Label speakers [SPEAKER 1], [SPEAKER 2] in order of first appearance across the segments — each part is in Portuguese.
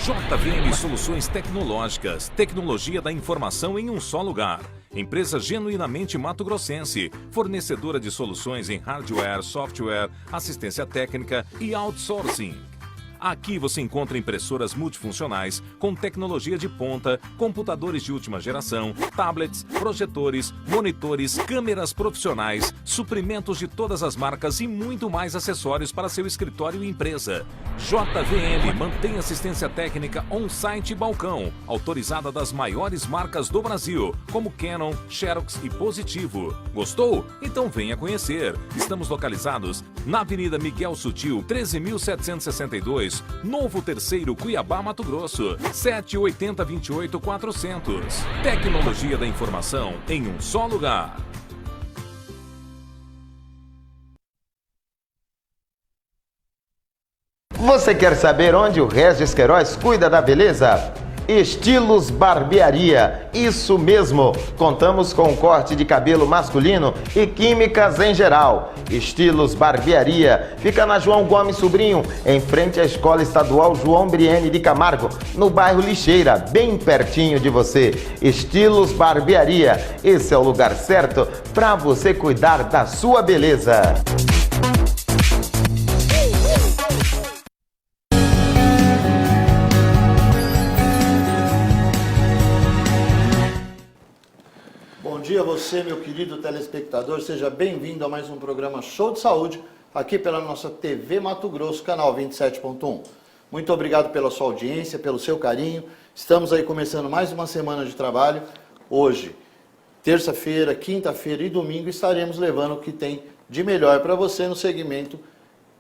[SPEAKER 1] JVM Soluções Tecnológicas, tecnologia da informação em um só lugar. Empresa genuinamente mato-grossense, fornecedora de soluções em hardware, software, assistência técnica e outsourcing. Aqui você encontra impressoras multifuncionais com tecnologia de ponta, computadores de última geração, tablets, projetores, monitores, câmeras profissionais, suprimentos de todas as marcas e muito mais acessórios para seu escritório e empresa. JVM mantém assistência técnica on-site e balcão, autorizada das maiores marcas do Brasil, como Canon, Xerox e Positivo. Gostou? Então venha conhecer. Estamos localizados na Avenida Miguel Sutil, 13.762, Novo Terceiro, Cuiabá, Mato Grosso, 780-28-400. Tecnologia da informação em um só lugar.
[SPEAKER 2] Você quer saber onde o Regis Queiroz cuida da beleza? Estilos Barbearia, isso mesmo! Contamos com corte de cabelo masculino e químicas em geral. Estilos Barbearia fica na João Gomes Sobrinho, em frente à Escola Estadual João Briene de Camargo, no bairro Lixeira, bem pertinho de você. Estilos Barbearia, esse é o lugar certo para você cuidar da sua beleza.
[SPEAKER 3] Bom dia a você, meu querido telespectador, seja bem-vindo a mais um programa Show de Saúde, aqui pela nossa TV Mato Grosso, canal 27.1. Muito obrigado pela sua audiência, pelo seu carinho. Estamos aí começando mais uma semana de trabalho. Hoje, terça-feira, quinta-feira e domingo, estaremos levando o que tem de melhor para você no segmento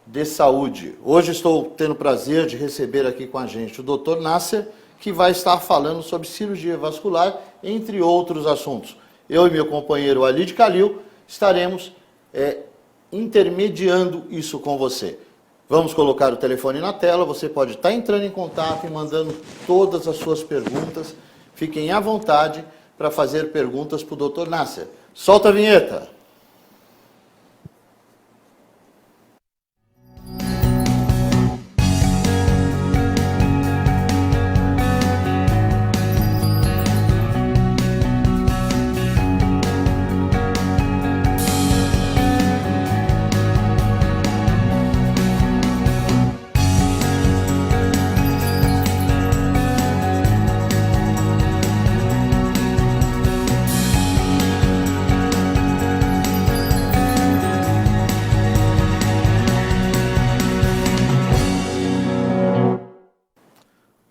[SPEAKER 3] de saúde. Hoje estou tendo o prazer de receber aqui com a gente o Dr. Nasser, que vai estar falando sobre cirurgia vascular, entre outros assuntos. Eu e meu companheiro Alid Calil estaremos intermediando isso com você. Vamos colocar o telefone na tela, você pode estar entrando em contato e mandando todas as suas perguntas. Fiquem à vontade para fazer perguntas para o Dr. Nasser. Solta a vinheta!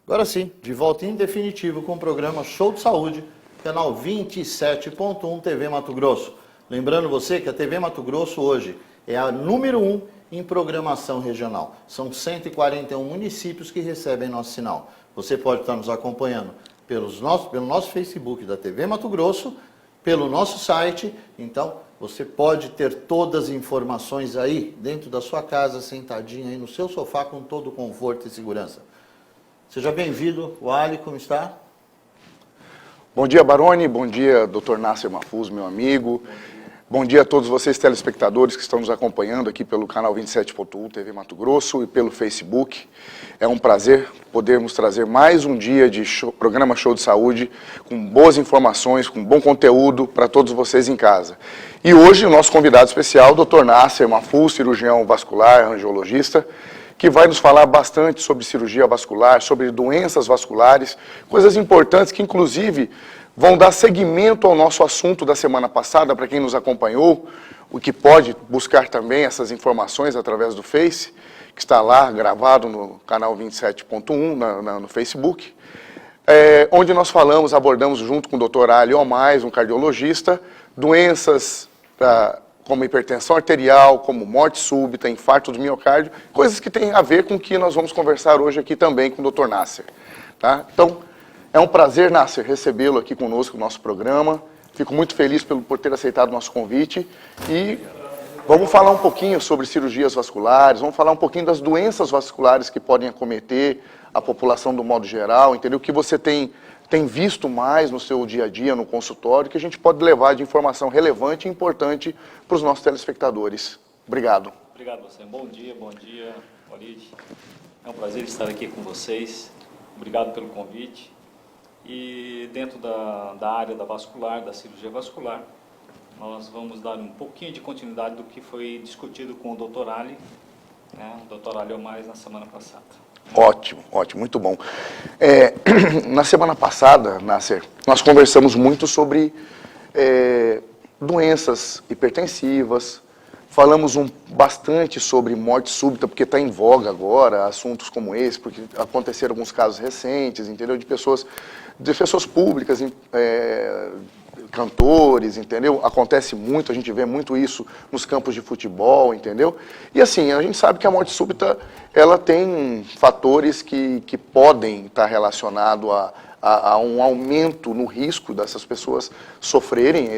[SPEAKER 3] Agora sim, de volta em definitivo com o programa Show de Saúde, canal 27.1 TV Mato Grosso. Lembrando você que a TV Mato Grosso hoje é a número 1 em programação regional. São 141 municípios que recebem nosso sinal. Você pode estar nos acompanhando pelo nosso Facebook da TV Mato Grosso, pelo nosso site. Então, você pode ter todas as informações aí dentro da sua casa, sentadinho aí no seu sofá com todo o conforto e segurança. Seja bem-vindo, Wally, como está?
[SPEAKER 4] Bom dia, Baroni, bom dia, Dr. Nasser Mahfouz, meu amigo. Bom dia a todos vocês, telespectadores, que estão nos acompanhando aqui pelo canal 27.1 TV Mato Grosso e pelo Facebook. É um prazer podermos trazer mais um dia de programa Show de Saúde, com boas informações, com bom conteúdo para todos vocês em casa. E hoje o nosso convidado especial, Dr. Nasser Mahfouz, cirurgião vascular, angiologista, que vai nos falar bastante sobre cirurgia vascular, sobre doenças vasculares, coisas importantes que, inclusive, vão dar seguimento ao nosso assunto da semana passada, para quem nos acompanhou, o que pode buscar também essas informações através do Face, que está lá gravado no canal 27.1, no Facebook, onde nós abordamos junto com o Dr. Ali Omais, um cardiologista, doenças como hipertensão arterial, como morte súbita, infarto do miocárdio, coisas que têm a ver com o que nós vamos conversar hoje aqui também com o Dr. Nasser. Tá? Então, é um prazer, Nasser, recebê-lo aqui conosco no nosso programa. Fico muito feliz por ter aceitado o nosso convite. E vamos falar um pouquinho sobre cirurgias vasculares, vamos falar um pouquinho das doenças vasculares que podem acometer a população do modo geral, entendeu? O que você tem visto mais no seu dia a dia, no consultório, que a gente pode levar de informação relevante e importante para os nossos telespectadores. Obrigado.
[SPEAKER 5] Obrigado a você. Bom dia, Walid. É um prazer estar aqui com vocês. Obrigado pelo convite. E dentro da área da vascular, da cirurgia vascular, nós vamos dar um pouquinho de continuidade do que foi discutido com o Dr. Ali, né? O Dr. Ali mais na semana passada.
[SPEAKER 4] Ótimo, ótimo, muito bom. Na semana passada, Nasser, nós conversamos muito sobre doenças hipertensivas, falamos bastante sobre morte súbita, porque está em voga agora, assuntos como esse, porque aconteceram alguns casos recentes, entendeu? De pessoas públicas, cantores, entendeu? Acontece muito, a gente vê muito isso nos campos de futebol, entendeu? E assim, a gente sabe que a morte súbita, ela tem fatores que podem estar relacionados a um aumento no risco dessas pessoas sofrerem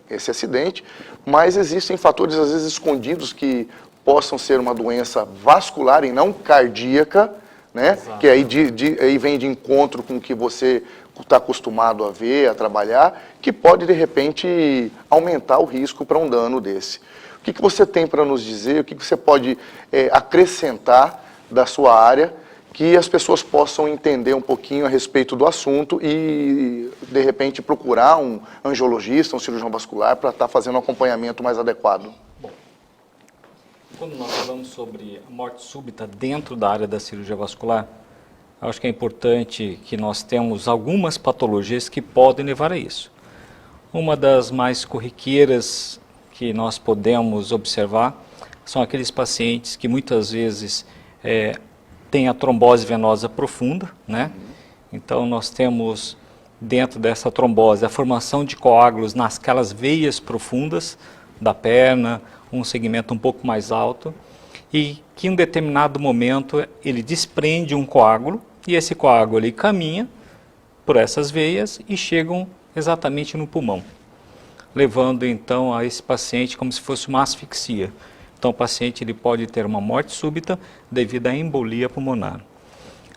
[SPEAKER 4] esse acidente, mas existem fatores, às vezes, escondidos que possam ser uma doença vascular e não cardíaca, né? Exato. Que aí vem de encontro com o que você está acostumado a ver, a trabalhar, que pode, de repente, aumentar o risco para um dano desse. O que você tem para nos dizer, o que você pode acrescentar da sua área, que as pessoas possam entender um pouquinho a respeito do assunto e, de repente, procurar um angiologista, um cirurgião vascular, para estar fazendo um acompanhamento mais adequado?
[SPEAKER 5] Bom, quando nós falamos sobre a morte súbita dentro da área da cirurgia vascular, acho que é importante que nós temos algumas patologias que podem levar a isso. Uma das mais corriqueiras que nós podemos observar são aqueles pacientes que muitas vezes têm a trombose venosa profunda, né? Então nós temos dentro dessa trombose a formação de coágulos nasquelas veias profundas da perna, um segmento um pouco mais alto, e que em um determinado momento ele desprende um coágulo, e esse coágulo ele caminha por essas veias e chegam exatamente no pulmão, levando então a esse paciente como se fosse uma asfixia. Então o paciente ele pode ter uma morte súbita devido à embolia pulmonar.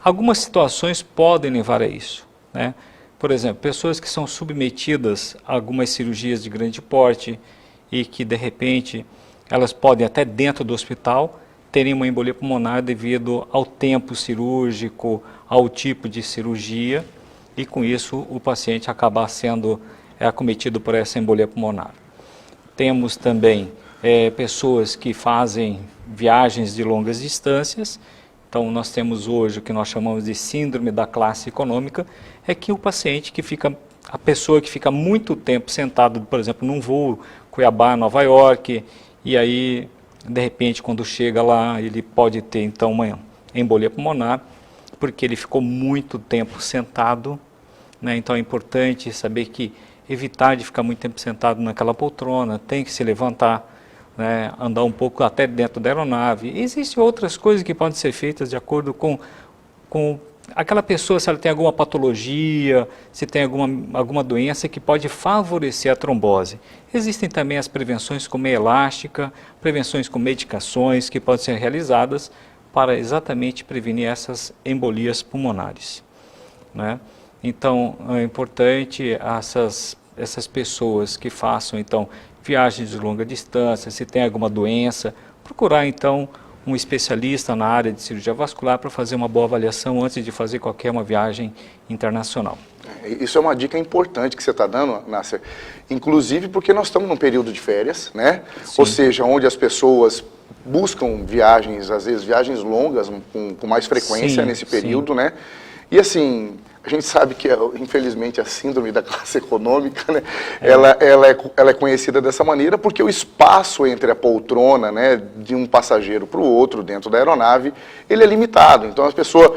[SPEAKER 5] Algumas situações podem levar a isso, né? Por exemplo, pessoas que são submetidas a algumas cirurgias de grande porte e que de repente elas podem até dentro do hospital terem uma embolia pulmonar devido ao tempo cirúrgico, ao tipo de cirurgia, e com isso o paciente acabar sendo acometido por essa embolia pulmonar. Temos também pessoas que fazem viagens de longas distâncias. Então nós temos hoje o que nós chamamos de síndrome da classe econômica, é que o paciente a pessoa que fica muito tempo sentado, por exemplo, num voo Cuiabá-Nova York, e aí de repente quando chega lá ele pode ter então uma embolia pulmonar, porque ele ficou muito tempo sentado, né? Então é importante saber que evitar de ficar muito tempo sentado naquela poltrona, tem que se levantar, né, andar um pouco até dentro da aeronave. Existem outras coisas que podem ser feitas de acordo com aquela pessoa, se ela tem alguma patologia, se tem alguma doença que pode favorecer a trombose. Existem também as prevenções com meia elástica, prevenções com medicações que podem ser realizadas para exatamente prevenir essas embolias pulmonares, né? Então é importante essas pessoas que façam então viagens de longa distância, se tem alguma doença, procurar então um especialista na área de cirurgia vascular para fazer uma boa avaliação antes de fazer qualquer uma viagem internacional.
[SPEAKER 4] Isso é uma dica importante que você está dando, Nasser, inclusive porque nós estamos num período de férias, né? Sim. Ou seja, onde as pessoas buscam viagens, às vezes viagens longas, com mais frequência nesse período, né? E assim, a gente sabe que, infelizmente, a síndrome da classe econômica, né, ela é conhecida dessa maneira porque o espaço entre a poltrona, né, de um passageiro para o outro dentro da aeronave, ele é limitado. Então, a pessoa,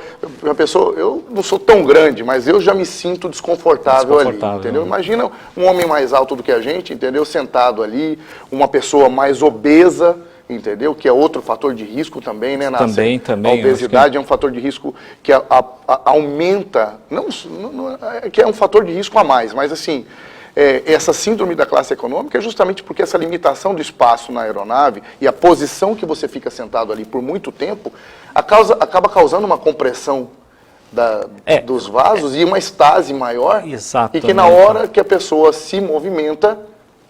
[SPEAKER 4] eu não sou tão grande, mas eu já me sinto desconfortável ali, entendeu? Imagina um homem mais alto do que a gente, entendeu? Sentado ali, uma pessoa mais obesa, entendeu? Que é outro fator de risco também, né, Nasser? Também. A obesidade é um fator de risco que aumenta, que é um fator de risco a mais, mas assim, essa síndrome da classe econômica é justamente porque essa limitação do espaço na aeronave e a posição que você fica sentado ali por muito tempo, acaba causando uma compressão dos vasos e uma estase maior, e que na hora que a pessoa se movimenta,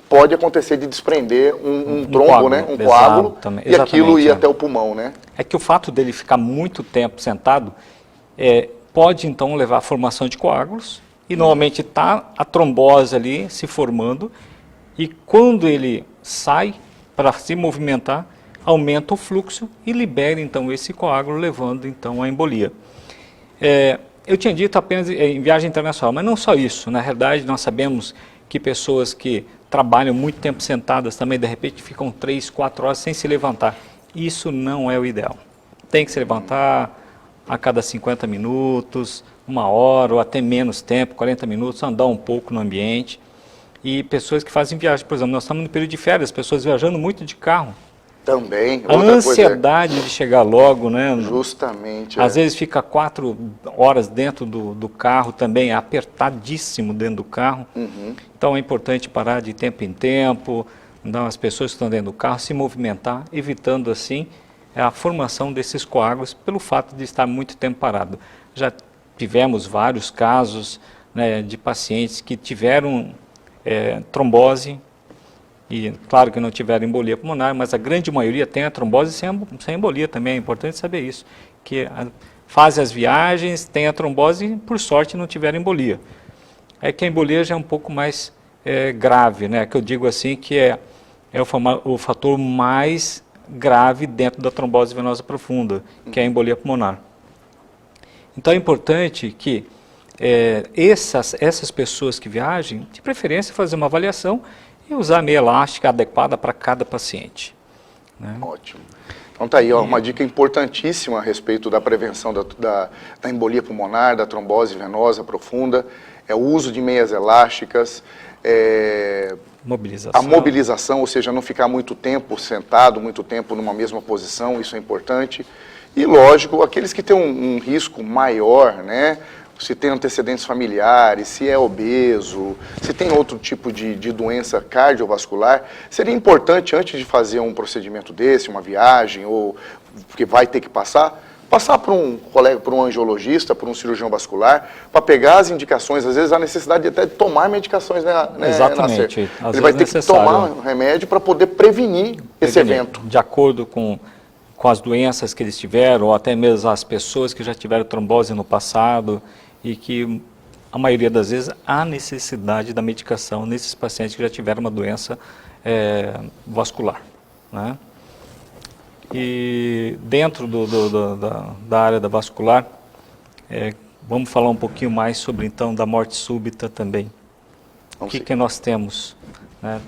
[SPEAKER 4] pode acontecer de desprender um trombo, coágulo, né? Um coágulo, e aquilo ir até o pulmão, né?
[SPEAKER 5] É que o fato dele ficar muito tempo sentado pode então levar à formação de coágulos, e normalmente está a trombose ali se formando, e quando ele sai para se movimentar, aumenta o fluxo e libera então esse coágulo, levando então à embolia. Eu tinha dito apenas em viagem internacional, mas não só isso. Na realidade, nós sabemos que pessoas que trabalham muito tempo sentadas também, de repente, ficam 3, 4 horas sem se levantar. Isso não é o ideal. Tem que se levantar a cada 50 minutos, 1 hora ou até menos tempo, 40 minutos, andar um pouco no ambiente. E pessoas que fazem viagem, por exemplo, nós estamos no período de férias, pessoas viajando muito de carro.
[SPEAKER 4] Também.
[SPEAKER 5] A ansiedade de chegar logo, né?
[SPEAKER 4] Justamente.
[SPEAKER 5] Às vezes fica 4 horas dentro do carro também, apertadíssimo dentro do carro. Então é importante parar de tempo em tempo, então, as pessoas que estão dentro do carro se movimentar, evitando assim a formação desses coágulos pelo fato de estar muito tempo parado. Já tivemos vários casos, né, de pacientes que tiveram trombose, e claro que não tiveram embolia pulmonar, mas a grande maioria tem a trombose sem embolia também. É importante saber isso, que fazem as viagens, tem a trombose e por sorte não tiveram embolia. É que a embolia já é um pouco mais grave, né? Que eu digo assim que é o fator mais grave dentro da trombose venosa profunda, que é a embolia pulmonar. Então é importante que essas pessoas que viajem, de preferência fazer uma avaliação e usar a meia elástica adequada para cada paciente, né?
[SPEAKER 4] Ótimo. Então tá aí, ó, uma dica importantíssima a respeito da prevenção da embolia pulmonar, da trombose venosa profunda, é o uso de meias elásticas,
[SPEAKER 5] mobilização.
[SPEAKER 4] A mobilização, ou seja, não ficar muito tempo sentado, muito tempo numa mesma posição, isso é importante. E lógico, aqueles que têm um risco maior, né? Se tem antecedentes familiares, se é obeso, se tem outro tipo de doença cardiovascular, seria importante, antes de fazer um procedimento desse, uma viagem, ou porque vai ter que passar por um colega, por um angiologista, por um cirurgião vascular, para pegar as indicações, às vezes a necessidade até de tomar medicações, né?
[SPEAKER 5] Exatamente.
[SPEAKER 4] Ele vai ter que tomar um remédio para poder prevenir esse evento.
[SPEAKER 5] De acordo com as doenças que eles tiveram, ou até mesmo as pessoas que já tiveram trombose no passado, e que a maioria das vezes há necessidade da medicação nesses pacientes que já tiveram uma doença vascular, né? E dentro da área da vascular, vamos falar um pouquinho mais sobre então da morte súbita também. O que nós temos, né?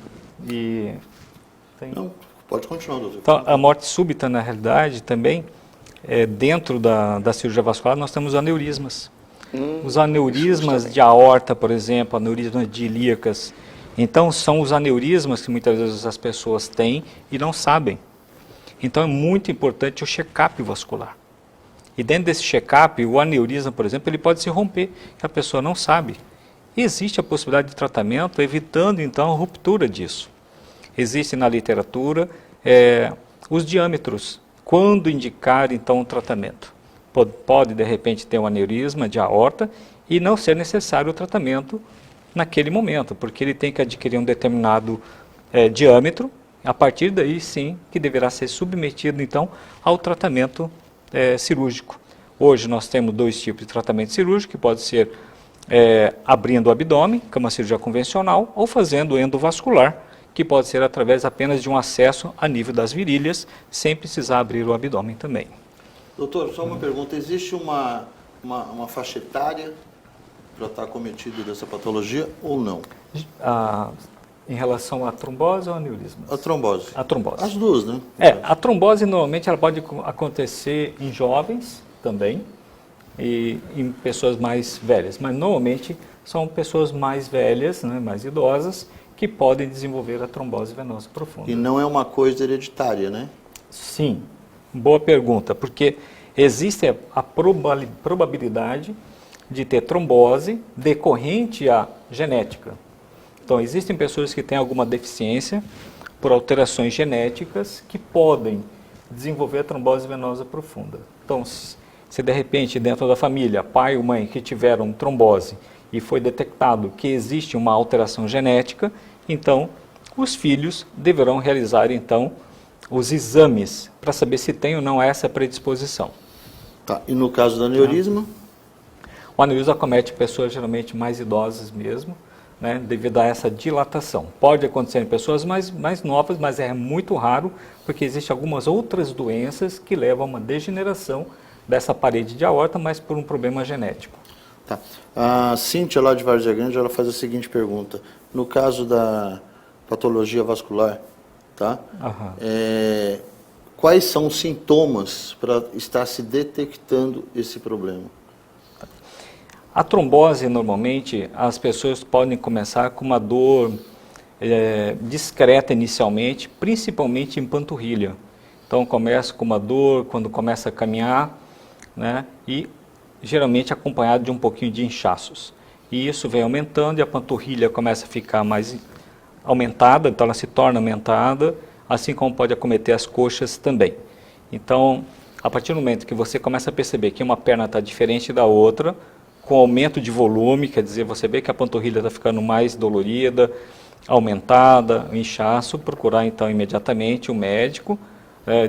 [SPEAKER 3] Não, pode continuar, doutor.
[SPEAKER 5] Então, a morte súbita, na realidade, também, dentro da cirurgia vascular, nós temos aneurismas. Os aneurismas de aorta, por exemplo, aneurismas de ilíacas. Então, são os aneurismas que muitas vezes as pessoas têm e não sabem. Então, é muito importante o check-up vascular. E dentro desse check-up, o aneurisma, por exemplo, ele pode se romper, que a pessoa não sabe. E existe a possibilidade de tratamento, evitando, então, a ruptura disso. Existe na literatura os diâmetros, quando indicar, então, o tratamento. Pode, de repente, ter um aneurisma de aorta e não ser necessário o tratamento naquele momento, porque ele tem que adquirir um determinado diâmetro, a partir daí, sim, que deverá ser submetido, então, ao tratamento cirúrgico. Hoje nós temos 2 tipos de tratamento cirúrgico, que pode ser abrindo o abdômen, que é uma cirurgia convencional, ou fazendo endovascular, que pode ser através apenas de um acesso a nível das virilhas, sem precisar abrir o abdômen também.
[SPEAKER 3] Doutor, só uma pergunta, existe uma faixa etária para estar cometido dessa patologia ou não?
[SPEAKER 5] Em relação à trombose ou aneurisma?
[SPEAKER 3] A trombose.
[SPEAKER 5] A trombose.
[SPEAKER 3] As duas, né?
[SPEAKER 5] A trombose normalmente ela pode acontecer em jovens também e em pessoas mais velhas, mas normalmente são pessoas mais velhas, né, mais idosas, que podem desenvolver a trombose venosa profunda.
[SPEAKER 3] E não é uma coisa hereditária, né?
[SPEAKER 5] Sim, boa pergunta, porque existe a probabilidade de ter trombose decorrente à genética. Então, existem pessoas que têm alguma deficiência por alterações genéticas que podem desenvolver a trombose venosa profunda. Então, se de repente dentro da família, pai ou mãe que tiveram trombose e foi detectado que existe uma alteração genética, então os filhos deverão realizar então os exames para saber se tem ou não essa predisposição.
[SPEAKER 3] Tá. E no caso do aneurisma?
[SPEAKER 5] O aneurisma acomete pessoas geralmente mais idosas mesmo, né, devido a essa dilatação. Pode acontecer em pessoas mais novas, mas é muito raro, porque existem algumas outras doenças que levam a uma degeneração dessa parede de aorta, mas por um problema genético.
[SPEAKER 3] Tá. A Cíntia, lá de Várzea Grande, ela faz a seguinte pergunta. No caso da patologia vascular, tá? Quais são os sintomas para estar se detectando esse problema?
[SPEAKER 5] A trombose, normalmente, as pessoas podem começar com uma dor discreta inicialmente, principalmente em panturrilha. Então, começa com uma dor quando começa a caminhar, né? E geralmente acompanhado de um pouquinho de inchaços. E isso vem aumentando e a panturrilha começa a ficar mais aumentada, então ela se torna aumentada, assim como pode acometer as coxas também. Então, a partir do momento que você começa a perceber que uma perna está diferente da outra, com aumento de volume, quer dizer, você vê que a panturrilha está ficando mais dolorida, aumentada, inchaço, procurar então imediatamente o médico,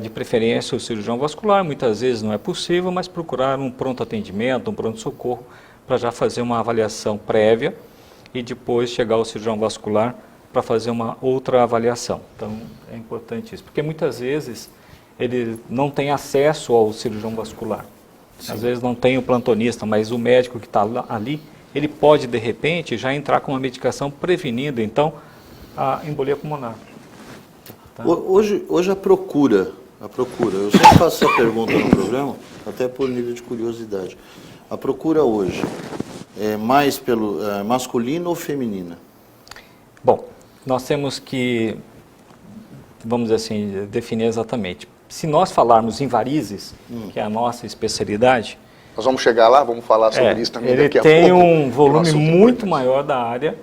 [SPEAKER 5] de preferência o cirurgião vascular, muitas vezes não é possível, mas procurar um pronto atendimento, um pronto-socorro, para já fazer uma avaliação prévia e depois chegar ao cirurgião vascular para fazer uma outra avaliação. Então, é importante isso, porque muitas vezes ele não tem acesso ao cirurgião vascular. Sim. Às vezes não tem o plantonista, mas o médico que está ali, ele pode, de repente, já entrar com uma medicação prevenindo, então, a embolia pulmonar. Tá?
[SPEAKER 3] Hoje a procura, eu sempre faço essa pergunta no programa, até por nível de curiosidade. A procura hoje é mais pelo masculino ou feminina?
[SPEAKER 5] Bom, nós temos que, vamos dizer assim, definir exatamente. Se nós falarmos em varizes, que é a nossa especialidade...
[SPEAKER 4] Nós vamos chegar lá, vamos falar sobre isso também daqui a pouco.
[SPEAKER 5] Ele tem um volume muito maior da área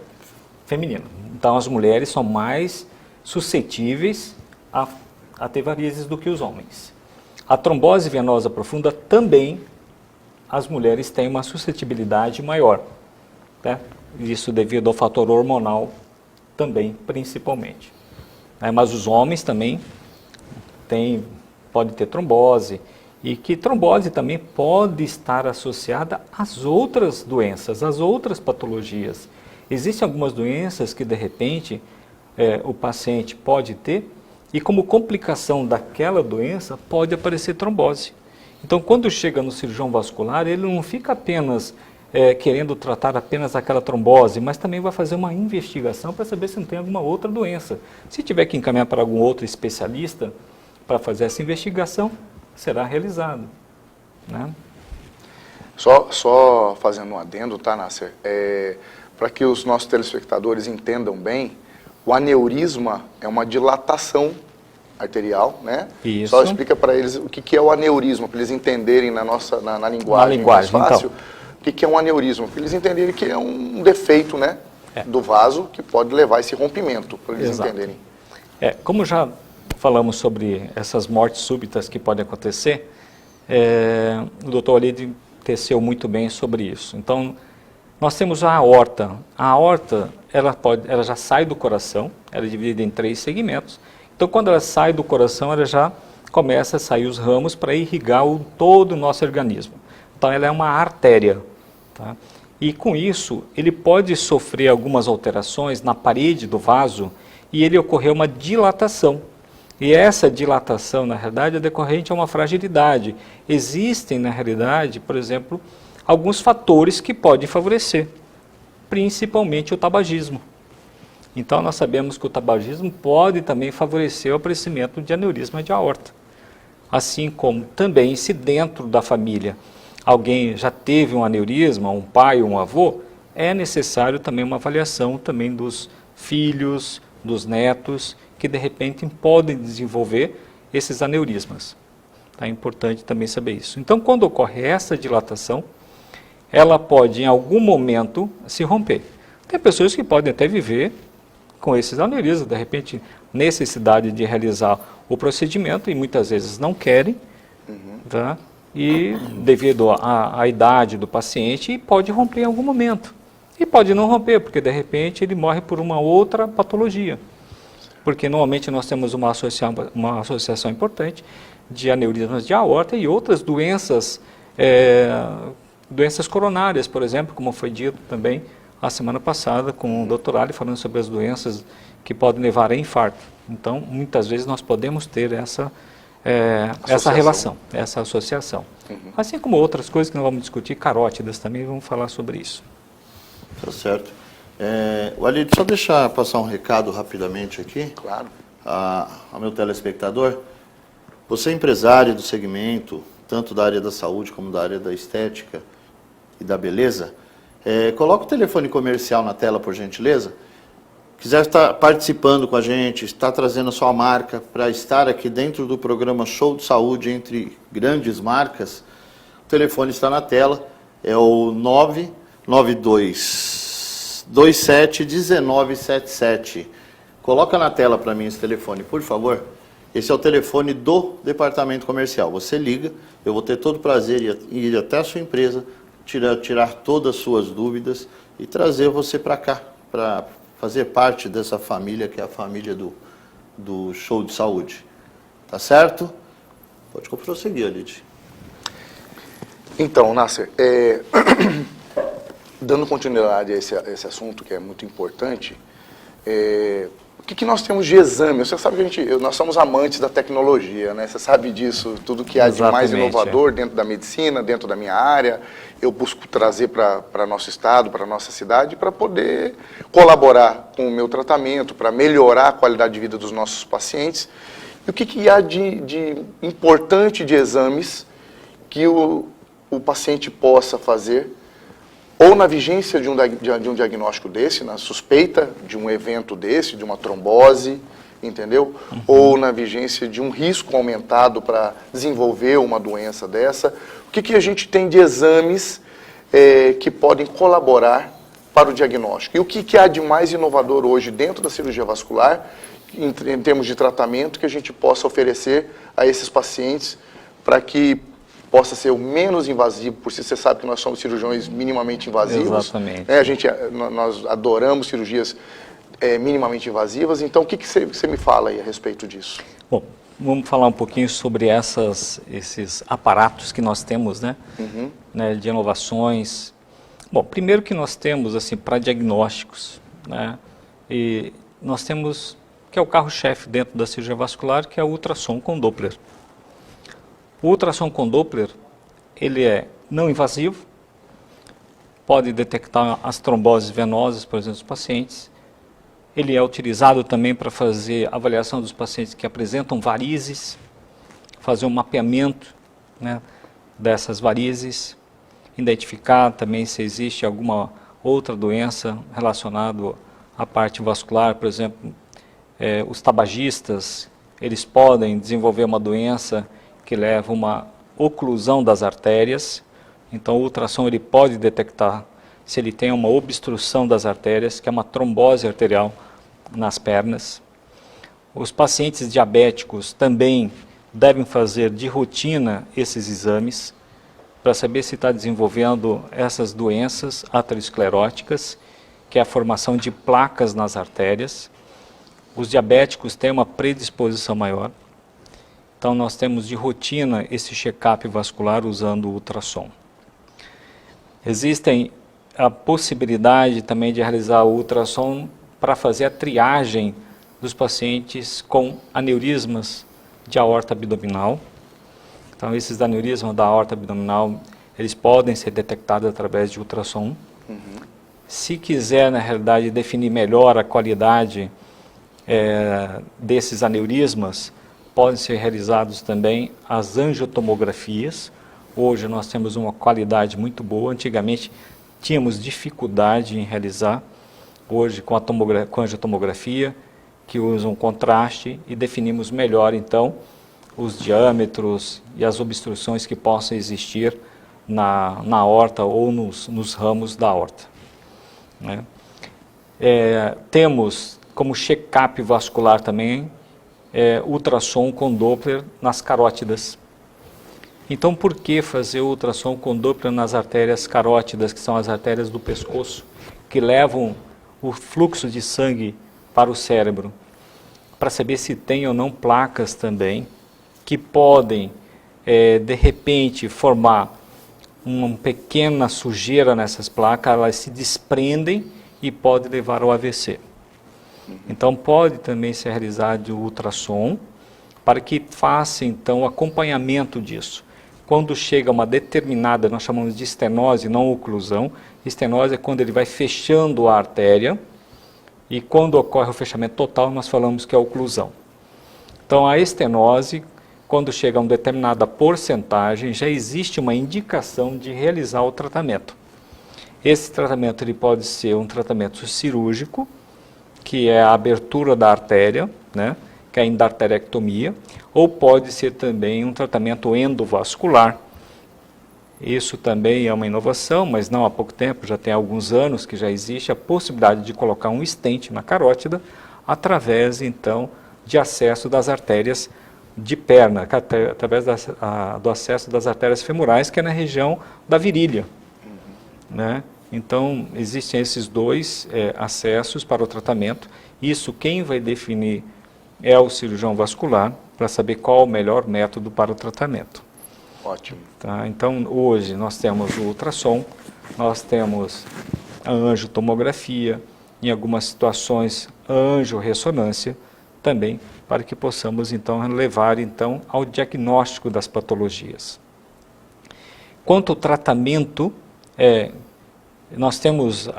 [SPEAKER 5] feminina. Então, as mulheres são mais suscetíveis a ter varizes do que os homens. A trombose venosa profunda também, as mulheres têm uma suscetibilidade maior. Né? Isso devido ao fator hormonal também, principalmente. Mas os homens também podem ter trombose, e que trombose também pode estar associada às outras doenças, às outras patologias. Existem algumas doenças que, de repente, o paciente pode ter, e como complicação daquela doença, pode aparecer trombose. Então, quando chega no cirurgião vascular, ele não fica apenas querendo tratar apenas aquela trombose, mas também vai fazer uma investigação para saber se não tem alguma outra doença. Se tiver que encaminhar para algum outro especialista para fazer essa investigação, será realizado. Né?
[SPEAKER 4] Só fazendo um adendo, tá, Nasser? Para que os nossos telespectadores entendam bem, o aneurisma é uma dilatação arterial, né?
[SPEAKER 5] Isso.
[SPEAKER 4] Só explica para eles o que é o aneurisma, para eles entenderem na linguagem mais fácil, então. O que é um aneurisma, para eles entenderem que é um defeito, né, do vaso que pode levar a esse rompimento, para eles entenderem.
[SPEAKER 5] Como já falamos sobre essas mortes súbitas que podem acontecer, o doutor Walid teceu muito bem sobre isso. Então, nós temos a aorta. A aorta, ela já sai do coração, ela é dividida em 3 segmentos. Então, quando ela sai do coração, ela já começa a sair os ramos para irrigar todo o nosso organismo. Então, ela é uma artéria. Tá? E com isso, ele pode sofrer algumas alterações na parede do vaso e ele ocorrer uma dilatação. E essa dilatação, na realidade, é decorrente a uma fragilidade. Existem, na realidade, por exemplo, alguns fatores que podem favorecer, principalmente o tabagismo. Então, nós sabemos que o tabagismo pode também favorecer o aparecimento de aneurisma de aorta. Assim como também, se dentro da família alguém já teve um aneurisma, um pai ou um avô, é necessário também uma avaliação também dos filhos, dos netos, que de repente podem desenvolver esses aneurismas. É importante também saber isso. Então, quando ocorre essa dilatação, ela pode em algum momento se romper. Tem pessoas que podem até viver com esses aneurismas, de repente necessidade de realizar o procedimento e muitas vezes não querem, tá? E devido à idade do paciente, pode romper em algum momento. E pode não romper, porque de repente ele morre por uma outra patologia. Porque normalmente nós temos uma associação importante de aneurismas de aorta e outras doenças doenças coronárias, por exemplo, como foi dito também a semana passada com o Dr. Ali falando sobre as doenças que podem levar a infarto. Então, muitas vezes nós podemos ter essa relação, essa associação. Assim como outras coisas que nós vamos discutir, carótidas também, vamos falar sobre isso.
[SPEAKER 3] Tá certo. Walid, só passar um recado rapidamente aqui.
[SPEAKER 4] Claro.
[SPEAKER 3] Ao meu telespectador. Você é empresário do segmento, tanto da área da saúde como da área da estética e da beleza, coloca o telefone comercial na tela, por gentileza. Quiser estar participando com a gente, está trazendo a sua marca para estar aqui dentro do programa Show de Saúde entre grandes marcas, o telefone está na tela, é o 992271977. Coloca na tela para mim esse telefone, por favor. Esse é o telefone do departamento comercial. Você liga, eu vou ter todo o prazer em ir até a sua empresa, tirar todas as suas dúvidas e trazer você para cá, para fazer parte dessa família que é a família do Show de Saúde. Tá certo? Pode prosseguir, Walid.
[SPEAKER 4] Então, Nasser, dando continuidade a esse assunto que é muito importante, o que nós temos de exame? Você sabe que nós somos amantes da tecnologia, né? Você sabe disso, tudo que há de mais inovador dentro da medicina, dentro da minha área, eu busco trazer para nosso estado, para nossa cidade, para poder colaborar com o meu tratamento, para melhorar a qualidade de vida dos nossos pacientes. E o que há de importante de exames que o paciente possa fazer, ou na vigência de um diagnóstico desse, na suspeita de um evento desse, de uma trombose, entendeu? Ou na vigência de um risco aumentado para desenvolver uma doença dessa. O que a gente tem de exames que podem colaborar para o diagnóstico? E o que há de mais inovador hoje dentro da cirurgia vascular, em termos de tratamento, que a gente possa oferecer a esses pacientes para que possa ser o menos invasivo, por si você sabe que nós somos cirurgiões minimamente invasivos.
[SPEAKER 5] Exatamente.
[SPEAKER 4] Nós adoramos cirurgias minimamente invasivas, então o que você me fala aí a respeito disso?
[SPEAKER 5] Bom, vamos falar um pouquinho sobre esses aparatos que nós temos, né, de inovações. Bom, primeiro que nós temos, assim, para diagnósticos, né, e nós temos, que é o carro-chefe dentro da cirurgia vascular, que é o ultrassom com Doppler. O ultrassom com Doppler, ele é não invasivo, pode detectar as tromboses venosas, por exemplo, dos pacientes. Ele é utilizado também para fazer avaliação dos pacientes que apresentam varizes, fazer um mapeamento, né, dessas varizes, identificar também se existe alguma outra doença relacionada à parte vascular, por exemplo, os tabagistas, eles podem desenvolver uma doença que leva a uma oclusão das artérias. Então o ultrassom ele pode detectar se ele tem uma obstrução das artérias, que é uma trombose arterial nas pernas. Os pacientes diabéticos também devem fazer de rotina esses exames para saber se está desenvolvendo essas doenças ateroscleróticas, que é a formação de placas nas artérias. Os diabéticos têm uma predisposição maior. Então, nós temos de rotina esse check-up vascular usando o ultrassom. Existem a possibilidade também de realizar o ultrassom para fazer a triagem dos pacientes com aneurismas de aorta abdominal. Então, esses aneurismas da aorta abdominal, eles podem ser detectados através de ultrassom. Se quiser, na realidade, definir melhor a qualidade desses aneurismas, podem ser realizados também as angiotomografias. Hoje nós temos uma qualidade muito boa. Antigamente tínhamos dificuldade em realizar. Hoje com a angiotomografia, que usa um contraste, e definimos melhor então os diâmetros e as obstruções que possam existir na aorta ou nos ramos da aorta, né? Temos como check-up vascular também ultrassom com Doppler nas carótidas. Então, por que fazer o ultrassom com Doppler nas artérias carótidas, que são as artérias do pescoço, que levam o fluxo de sangue para o cérebro? Para saber se tem ou não placas também, que podem, de repente, formar uma pequena sujeira nessas placas, elas se desprendem e pode levar ao AVC. Então pode também ser realizado o ultrassom para que faça então o acompanhamento disso. Quando chega uma determinada, nós chamamos de estenose, não oclusão. Estenose é quando ele vai fechando a artéria e quando ocorre o fechamento total nós falamos que é oclusão. Então a estenose, quando chega a uma determinada porcentagem, já existe uma indicação de realizar o tratamento. Esse tratamento ele pode ser um tratamento cirúrgico, que é a abertura da artéria, né, que é a endarterectomia, ou pode ser também um tratamento endovascular. Isso também é uma inovação, mas não há pouco tempo, já tem alguns anos que já existe a possibilidade de colocar um stent na carótida através, então, de acesso das artérias de perna, através do acesso das artérias femorais, que é na região da virilha, né? Então, existem esses dois acessos para o tratamento. Isso quem vai definir é o cirurgião vascular, para saber qual o melhor método para o tratamento.
[SPEAKER 4] Ótimo.
[SPEAKER 5] Tá? Então, hoje nós temos o ultrassom, nós temos a angiotomografia, em algumas situações a angiorressonância também, para que possamos então levar então ao diagnóstico das patologias. Quanto ao tratamento, nós temos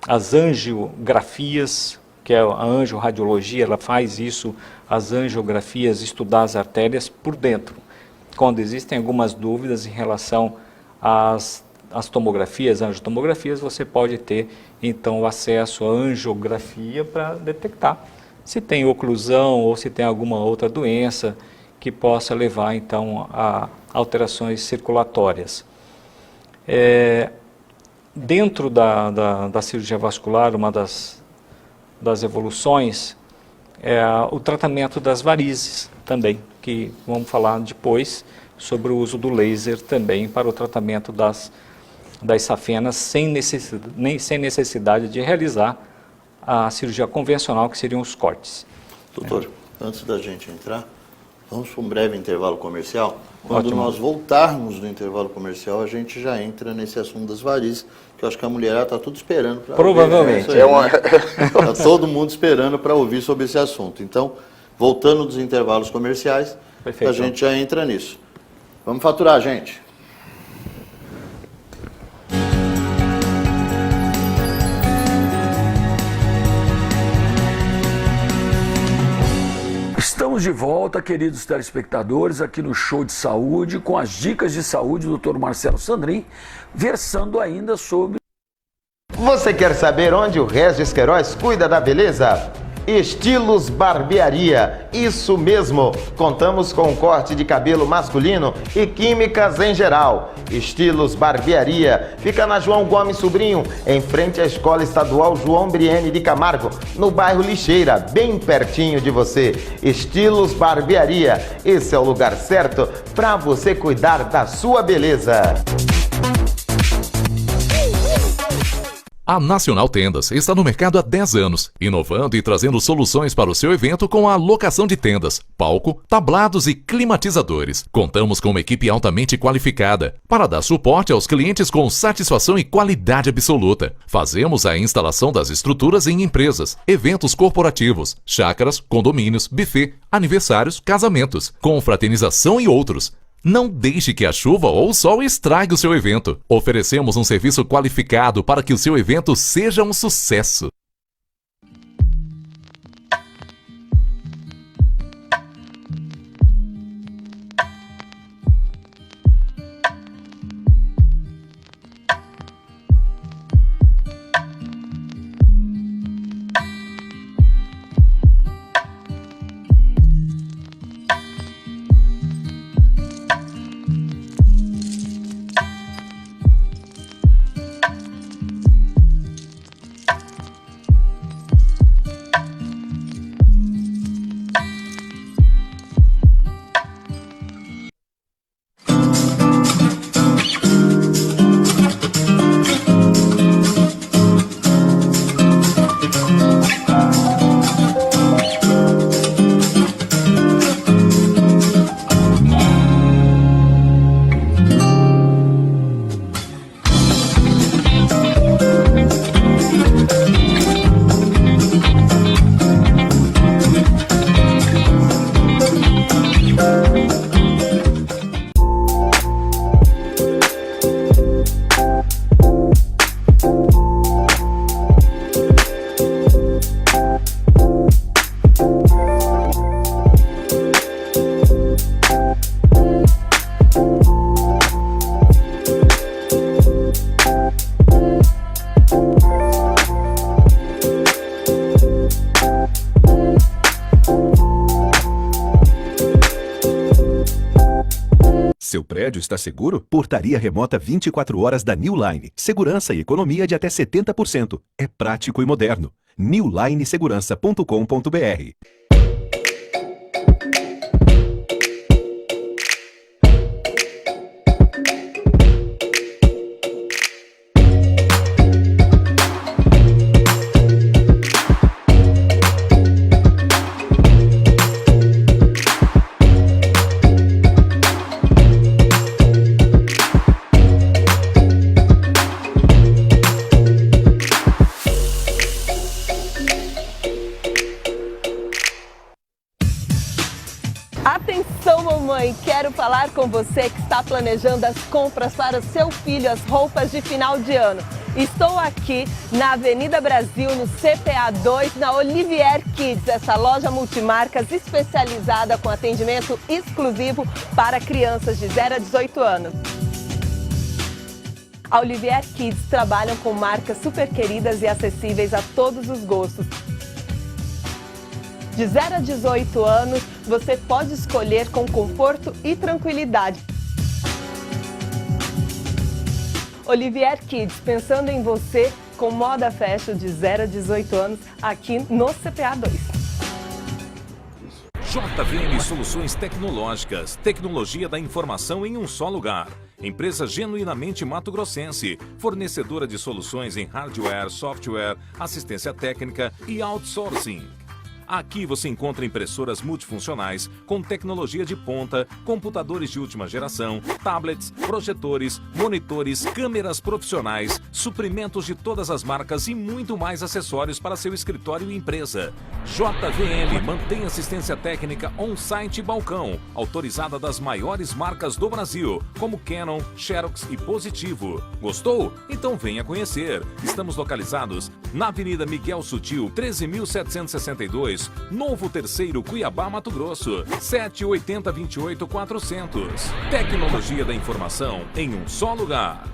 [SPEAKER 5] as angiografias, que é a angiorradiologia, ela faz isso, as angiografias, estudar as artérias por dentro. Quando existem algumas dúvidas em relação às tomografias, angiotomografias, você pode ter então o acesso à angiografia para detectar se tem oclusão ou se tem alguma outra doença que possa levar então a alterações circulatórias. Dentro da cirurgia vascular, uma das evoluções é o tratamento das varizes também, que vamos falar depois sobre o uso do laser também para o tratamento das safenas sem necessidade de realizar a cirurgia convencional, que seriam os cortes.
[SPEAKER 3] Doutor, antes da gente entrar, vamos para um breve intervalo comercial. Quando
[SPEAKER 5] Ótimo.
[SPEAKER 3] nós voltarmos do intervalo comercial, a gente já entra nesse assunto das varizes, que eu acho que a mulherada está tudo esperando para
[SPEAKER 5] Provavelmente.
[SPEAKER 3] Está todo mundo esperando para ouvir sobre esse assunto. Então, voltando dos intervalos comerciais,
[SPEAKER 5] Perfeito.
[SPEAKER 3] a gente já entra nisso. Vamos faturar, gente.
[SPEAKER 6] Estamos de volta, queridos telespectadores, aqui no Show de Saúde, com as dicas de saúde do Dr. Marcelo Sandrin, versando ainda sobre...
[SPEAKER 2] Você quer saber onde o Regis Queiroz cuida da beleza? Estilos Barbearia, isso mesmo, contamos com corte de cabelo masculino e químicas em geral. Estilos Barbearia, fica na João Gomes Sobrinho, em frente à Escola Estadual João Briene de Camargo, no bairro Lixeira, bem pertinho de você. Estilos Barbearia, esse é o lugar certo para você cuidar da sua beleza.
[SPEAKER 1] A Nacional Tendas está no mercado há 10 anos, inovando e trazendo soluções para o seu evento com a locação de tendas, palco, tablados e climatizadores. Contamos com uma equipe altamente qualificada para dar suporte aos clientes com satisfação e qualidade absoluta. Fazemos a instalação das estruturas em empresas, eventos corporativos, chácaras, condomínios, buffet, aniversários, casamentos, confraternização e outros. Não deixe que a chuva ou o sol estrague o seu evento. Oferecemos um serviço qualificado para que o seu evento seja um sucesso.
[SPEAKER 7] prédio está seguro? Portaria remota 24 horas da New Line. Segurança e economia de até 70%. É prático e moderno. newlinesegurança.com.br.
[SPEAKER 8] Atenção, mamãe! Quero falar com você que está planejando as compras para o seu filho, as roupas de final de ano. Estou aqui na Avenida Brasil, no CPA 2, na Olivier Kids, essa loja multimarcas especializada com atendimento exclusivo para crianças de 0 a 18 anos. A Olivier Kids trabalha com marcas super queridas e acessíveis a todos os gostos. De 0 a 18 anos, você pode escolher com conforto e tranquilidade. Olivier Kids, pensando em você, com moda fashion de 0 a 18 anos, aqui no CPA 2.
[SPEAKER 1] JVM Soluções Tecnológicas, tecnologia da informação em um só lugar. Empresa genuinamente mato-grossense, fornecedora de soluções em hardware, software, assistência técnica e outsourcing. Aqui você encontra impressoras multifuncionais com tecnologia de ponta, computadores de última geração, tablets, projetores, monitores, câmeras profissionais, suprimentos de todas as marcas e muito mais acessórios para seu escritório e empresa. JVM mantém assistência técnica on-site e balcão, autorizada das maiores marcas do Brasil, como Canon, Xerox e Positivo. Gostou? Então venha conhecer. Estamos localizados na Avenida Miguel Sutil, 13.762, Novo Terceiro, Cuiabá, Mato Grosso, 780-28-400. Tecnologia da informação em um só lugar.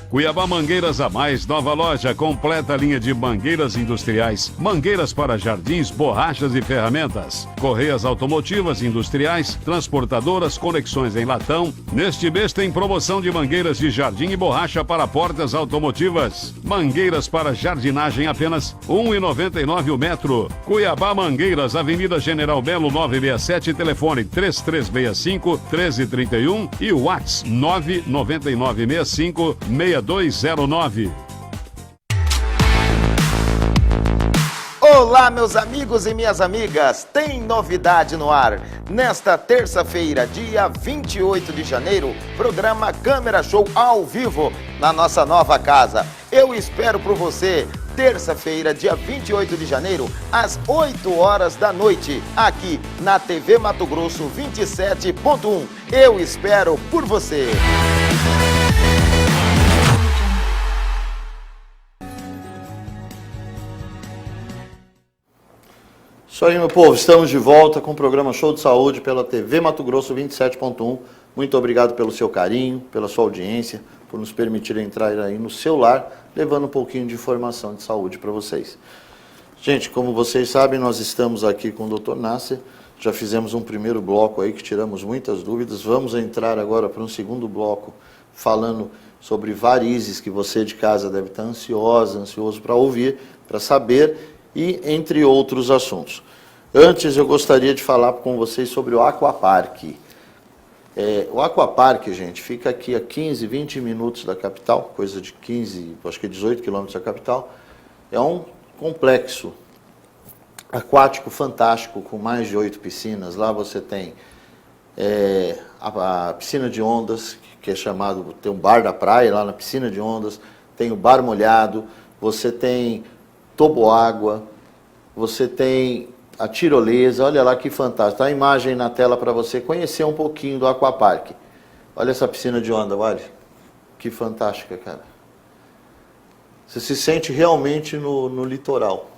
[SPEAKER 9] Cuiabá Mangueiras a Mais, nova loja, completa linha de mangueiras industriais, mangueiras para jardins, borrachas e ferramentas, correias automotivas industriais, transportadoras, conexões em latão. Neste mês tem promoção de mangueiras de jardim e borracha para portas automotivas. Mangueiras para jardinagem apenas R$ 1,99 o metro. Cuiabá Mangueiras, Avenida General Belo 967, telefone 3365-1331 e WhatsApp 99965-6209.
[SPEAKER 2] Olá, meus amigos e minhas amigas, tem novidade no ar. Nesta terça-feira, dia 28 de janeiro, programa Câmera Show ao vivo na nossa nova casa. Eu espero por você, terça-feira, dia 28 de janeiro, às 8 horas da noite, aqui na TV Mato Grosso 27.1. Eu espero por você.
[SPEAKER 3] Isso aí, meu povo, estamos de volta com o programa Show de Saúde pela TV Mato Grosso 27.1. Muito obrigado pelo seu carinho, pela sua audiência, por nos permitir entrar aí no seu lar, levando um pouquinho de informação de saúde para vocês. Gente, como vocês sabem, nós estamos aqui com o Dr. Nasser, já fizemos um primeiro bloco aí que tiramos muitas dúvidas, vamos entrar agora para um segundo bloco falando sobre varizes que você de casa deve estar ansioso para ouvir, para saber, e entre outros assuntos. Antes eu gostaria de falar com vocês sobre o Aquapark. O Aquapark, gente, fica aqui a 15, 20 minutos da capital, coisa de 15, acho que 18 quilômetros da capital. É um complexo aquático fantástico, com mais de 8 piscinas. Lá você tem a piscina de ondas, que é chamado, tem um bar da praia lá na piscina de ondas, tem o bar molhado, você tem toboágua, você tem a tirolesa, olha lá que fantástico. Tá a imagem na tela para você conhecer um pouquinho do Aquapark. Olha essa piscina de onda, olha. Que fantástica, cara. Você se sente realmente no litoral.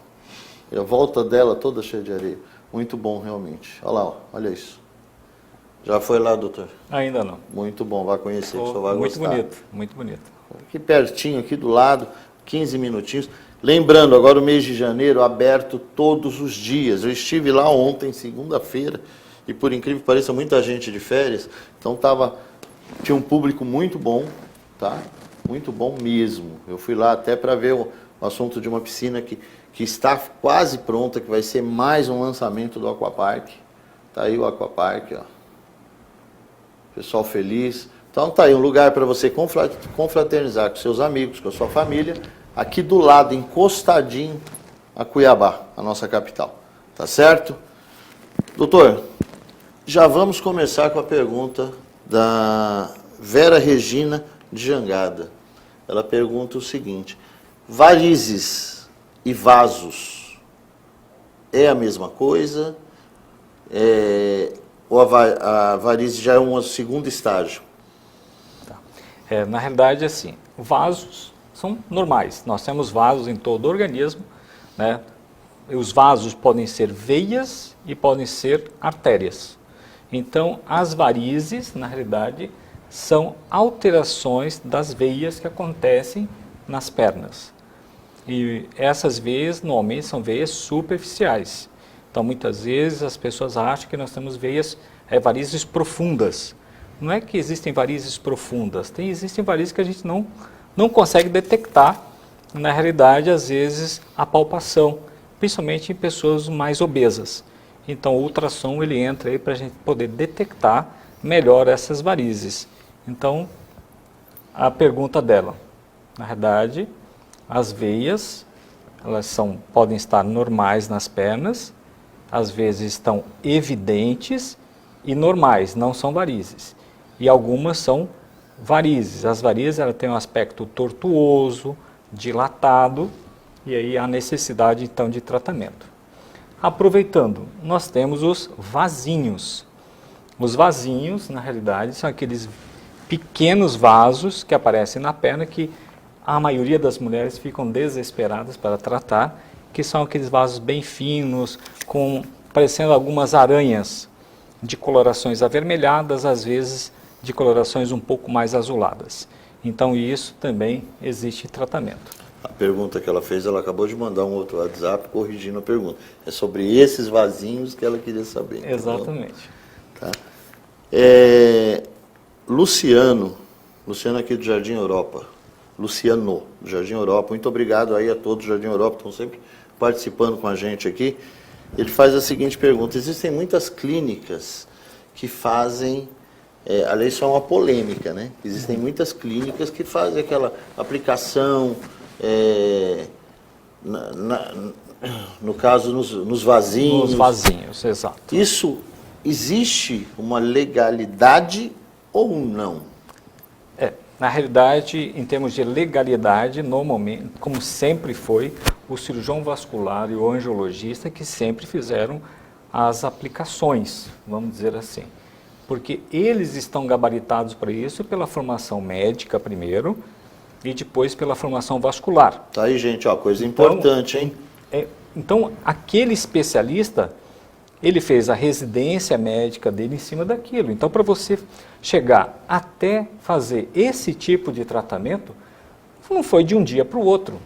[SPEAKER 3] E a volta dela toda cheia de areia. Muito bom, realmente. Olha lá, ó, olha isso. Já foi lá, doutor?
[SPEAKER 5] Ainda não.
[SPEAKER 3] Muito bom, vai conhecer, que só vai
[SPEAKER 5] muito
[SPEAKER 3] gostar.
[SPEAKER 5] Bonito, muito bonito.
[SPEAKER 3] Aqui pertinho, aqui do lado, 15 minutinhos. Lembrando, agora o mês de janeiro aberto todos os dias. Eu estive lá ontem, segunda-feira, e por incrível que pareça, muita gente de férias, então tinha um público muito bom, tá? Muito bom mesmo. Eu fui lá até para ver o assunto de uma piscina que está quase pronta, que vai ser mais um lançamento do Aquapark. Tá aí o Aquapark, ó. Pessoal feliz. Então tá aí um lugar para você confraternizar com seus amigos, com a sua família, aqui do lado, encostadinho a Cuiabá, a nossa capital. Tá certo? Doutor, já vamos começar com a pergunta da Vera Regina de Jangada. Ela pergunta o seguinte: varizes e vasos é a mesma coisa? Ou a varize já é um segundo estágio?
[SPEAKER 5] Tá. Na realidade, assim, vasos são normais. Nós temos vasos em todo o organismo, né? Os vasos podem ser veias e podem ser artérias. Então, as varizes, na realidade, são alterações das veias que acontecem nas pernas. E essas veias, normalmente, são veias superficiais. Então, muitas vezes, as pessoas acham que nós temos varizes profundas. Não é que existem varizes profundas, existem varizes que a gente não consegue detectar, na realidade, às vezes, a palpação, principalmente em pessoas mais obesas. Então, o ultrassom ele entra aí para a gente poder detectar melhor essas varizes. Então, a pergunta dela, na realidade, as veias, elas podem estar normais nas pernas, às vezes estão evidentes e normais, não são varizes. E algumas são varizes. As varizes elas têm um aspecto tortuoso, dilatado, e aí há necessidade então de tratamento. Aproveitando, nós temos os vasinhos. Os vasinhos, na realidade, são aqueles pequenos vasos que aparecem na perna que a maioria das mulheres ficam desesperadas para tratar, que são aqueles vasos bem finos, parecendo algumas aranhas de colorações avermelhadas, às vezes de colorações um pouco mais azuladas. Então isso também existe tratamento.
[SPEAKER 3] A pergunta que ela fez, ela acabou de mandar um outro WhatsApp corrigindo a pergunta. É sobre esses vasinhos que ela queria saber.
[SPEAKER 5] Exatamente.
[SPEAKER 3] Tá? Luciano aqui do Jardim Europa. Luciano, do Jardim Europa. Muito obrigado aí a todos do Jardim Europa, que estão sempre participando com a gente aqui. Ele faz a seguinte pergunta: existem muitas clínicas que fazem, aliás, isso é uma polêmica, né? Existem muitas clínicas que fazem aquela aplicação, no caso, nos vasinhos.
[SPEAKER 5] Nos vasinhos, exato.
[SPEAKER 3] Isso, existe uma legalidade ou não?
[SPEAKER 5] Na realidade, em termos de legalidade, normalmente, como sempre foi, o cirurgião vascular e o angiologista que sempre fizeram as aplicações, vamos dizer assim. Porque eles estão gabaritados para isso pela formação médica primeiro e depois pela formação vascular.
[SPEAKER 3] Tá aí, gente, ó, coisa importante, hein?
[SPEAKER 5] Então, aquele especialista, ele fez a residência médica dele em cima daquilo. Então, para você chegar até fazer esse tipo de tratamento, não foi de um dia para o outro.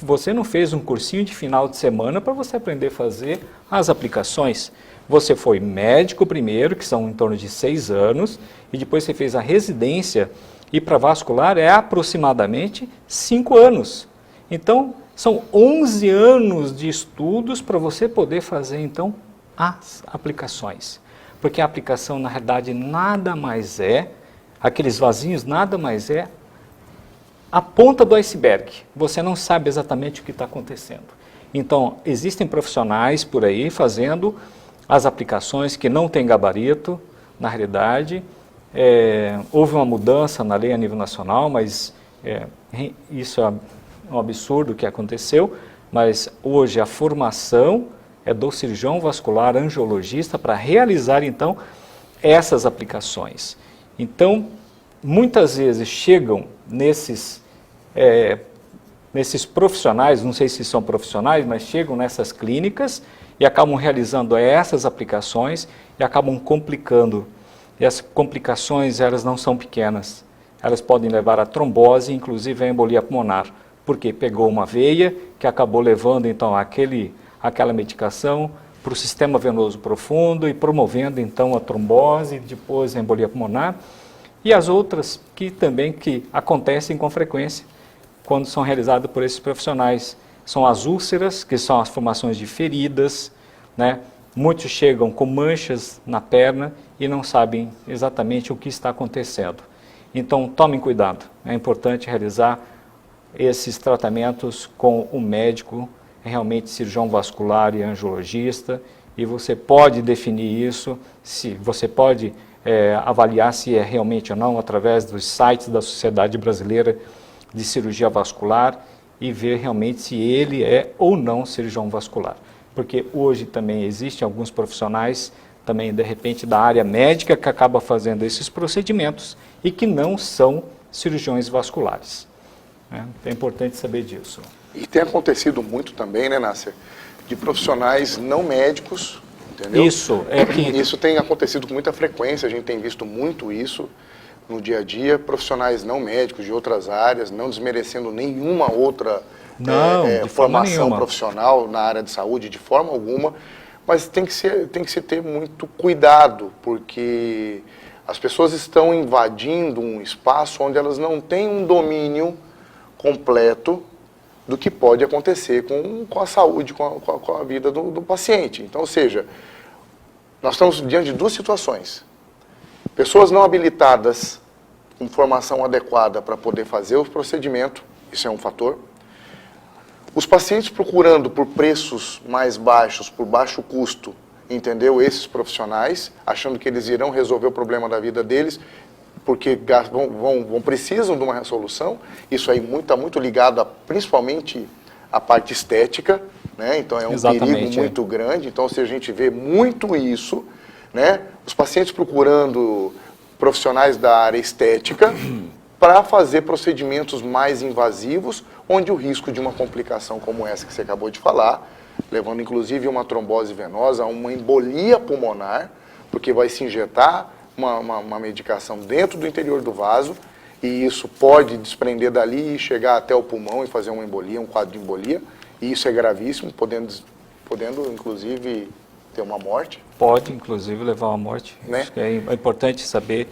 [SPEAKER 5] Você não fez um cursinho de final de semana para você aprender a fazer as aplicações. Você foi médico primeiro, que são em torno de 6 anos, e depois você fez a residência, e para vascular é aproximadamente 5 anos. Então, são 11 anos de estudos para você poder fazer, então, as aplicações. Porque a aplicação, na realidade, nada mais aqueles vasinhos nada mais a ponta do iceberg. Você não sabe exatamente o que está acontecendo. Então, existem profissionais por aí fazendo as aplicações que não têm gabarito, na realidade. Houve uma mudança na lei a nível nacional, mas isso é um absurdo que aconteceu, mas hoje a formação é do cirurgião vascular angiologista para realizar, então, essas aplicações. Então, muitas vezes chegam nesses profissionais, não sei se são profissionais, mas chegam nessas clínicas e acabam realizando essas aplicações e acabam complicando. E as complicações, elas não são pequenas. Elas podem levar a trombose, inclusive a embolia pulmonar, porque pegou uma veia que acabou levando então aquela medicação para o sistema venoso profundo e promovendo então a trombose, depois a embolia pulmonar, e as outras que também acontecem com frequência quando são realizadas por esses profissionais. São as úlceras, que são as formações de feridas, né? Muitos chegam com manchas na perna e não sabem exatamente o que está acontecendo. Então, tomem cuidado. É importante realizar esses tratamentos com o médico, realmente cirurgião vascular e angiologista, e você pode definir isso, se você pode avaliar se é realmente ou não através dos sites da Sociedade Brasileira de Cirurgia Vascular e ver realmente se ele é ou não cirurgião vascular. Porque hoje também existem alguns profissionais, também de repente da área médica, que acabam fazendo esses procedimentos e que não são cirurgiões vasculares. É importante saber disso.
[SPEAKER 4] E tem acontecido muito também, né, Nasser, de profissionais não médicos, entendeu? Isso tem acontecido com muita frequência, a gente tem visto muito isso no dia a dia, profissionais não médicos de outras áreas, não desmerecendo nenhuma outra formação profissional na área de saúde, de forma alguma, mas tem que se ter muito cuidado, porque as pessoas estão invadindo um espaço onde elas não têm um domínio completo do que pode acontecer com a saúde, com a vida do paciente. Então, ou seja, nós estamos diante de duas situações. Pessoas não habilitadas, com formação adequada para poder fazer o procedimento, isso é um fator. Os pacientes procurando por preços mais baixos, por baixo custo, entendeu? Esses profissionais, achando que eles irão resolver o problema da vida deles, porque precisam de uma resolução. Isso aí está muito ligado principalmente à parte estética, né? Então é um perigo muito grande. Então, se a gente vê muito isso, né? Os pacientes procurando profissionais da área estética para fazer procedimentos mais invasivos, onde o risco de uma complicação como essa que você acabou de falar, levando inclusive uma trombose venosa, uma embolia pulmonar, porque vai se injetar uma medicação dentro do interior do vaso, e isso pode desprender dali e chegar até o pulmão e fazer uma embolia, um quadro de embolia, e isso é gravíssimo, podendo inclusive ter uma morte.
[SPEAKER 5] Pode, inclusive, levar a uma morte.
[SPEAKER 4] Né?
[SPEAKER 5] Acho que é importante saber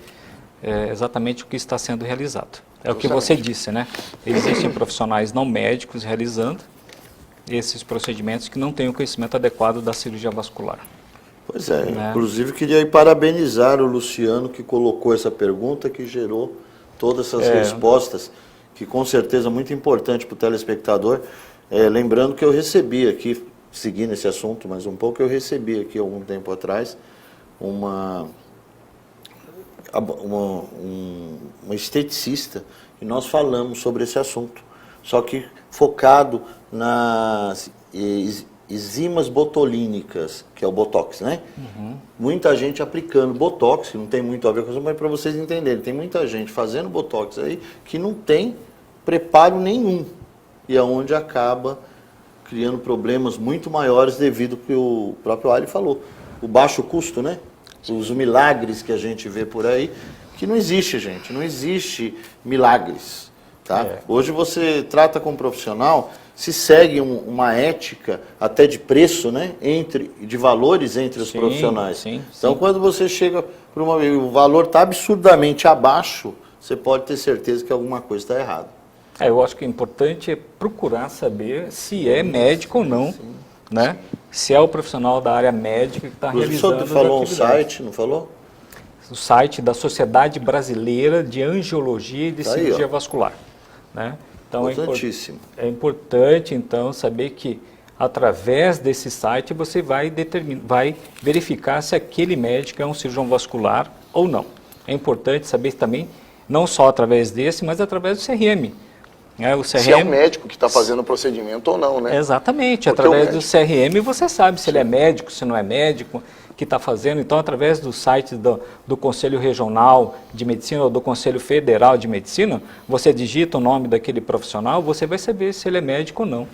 [SPEAKER 5] exatamente o que está sendo realizado. É o que você disse, né? Existem profissionais não médicos realizando esses procedimentos que não têm o conhecimento adequado da cirurgia vascular.
[SPEAKER 3] Pois é, inclusive queria parabenizar o Luciano que colocou essa pergunta, que gerou todas essas respostas, que com certeza é muito importante para o telespectador. Lembrando que eu recebi aqui, seguindo esse assunto mais um pouco, eu recebi aqui algum tempo atrás uma esteticista e nós falamos sobre esse assunto, só que focado nas enzimas botulínicas, que é o Botox, né? Uhum. Muita gente aplicando Botox, que não tem muito a ver com isso, mas para vocês entenderem, tem muita gente fazendo Botox aí que não tem preparo nenhum, e é onde acaba criando problemas muito maiores devido ao que o próprio Ali falou, o baixo custo, né? Os milagres que a gente vê por aí, que não existe, gente, não existe milagres, tá? Hoje você trata com um profissional, se segue uma ética até de preço, né, de valores entre os profissionais. Então, quando você chega para o valor está absurdamente abaixo, você pode ter certeza que alguma coisa está errada.
[SPEAKER 5] Eu acho que o importante é procurar saber se é médico ou não, né? Se é o profissional da área médica que está realizando.
[SPEAKER 3] Você falou um site, não falou?
[SPEAKER 5] O site da Sociedade Brasileira de Angiologia e de Cirurgia Vascular, né? Então é importante então saber que através desse site você vai verificar se aquele médico é um cirurgião vascular ou não. É importante saber também, não só através desse, mas através do CRM. O CRM,
[SPEAKER 4] se é um médico que está fazendo o procedimento ou não, né?
[SPEAKER 5] Exatamente, através do CRM você sabe se ele é médico, se não é médico, que está fazendo. Então, através do site do Conselho Regional de Medicina ou do Conselho Federal de Medicina, você digita o nome daquele profissional, você vai saber se ele é médico ou não.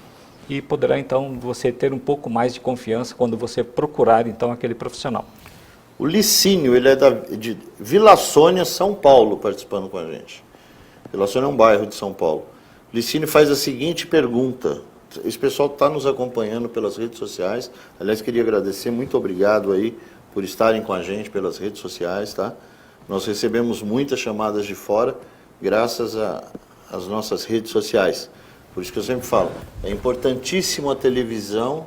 [SPEAKER 5] E poderá, então, você ter um pouco mais de confiança quando você procurar, então, aquele profissional.
[SPEAKER 3] O Licínio, ele é de Vila Sônia, São Paulo, participando com a gente. Vila Sônia é um bairro de São Paulo. Licínio faz a seguinte pergunta. Esse pessoal está nos acompanhando pelas redes sociais. Aliás, queria agradecer, muito obrigado aí por estarem com a gente pelas redes sociais, tá? Nós recebemos muitas chamadas de fora, graças às nossas redes sociais. Por isso que eu sempre falo, é importantíssimo a televisão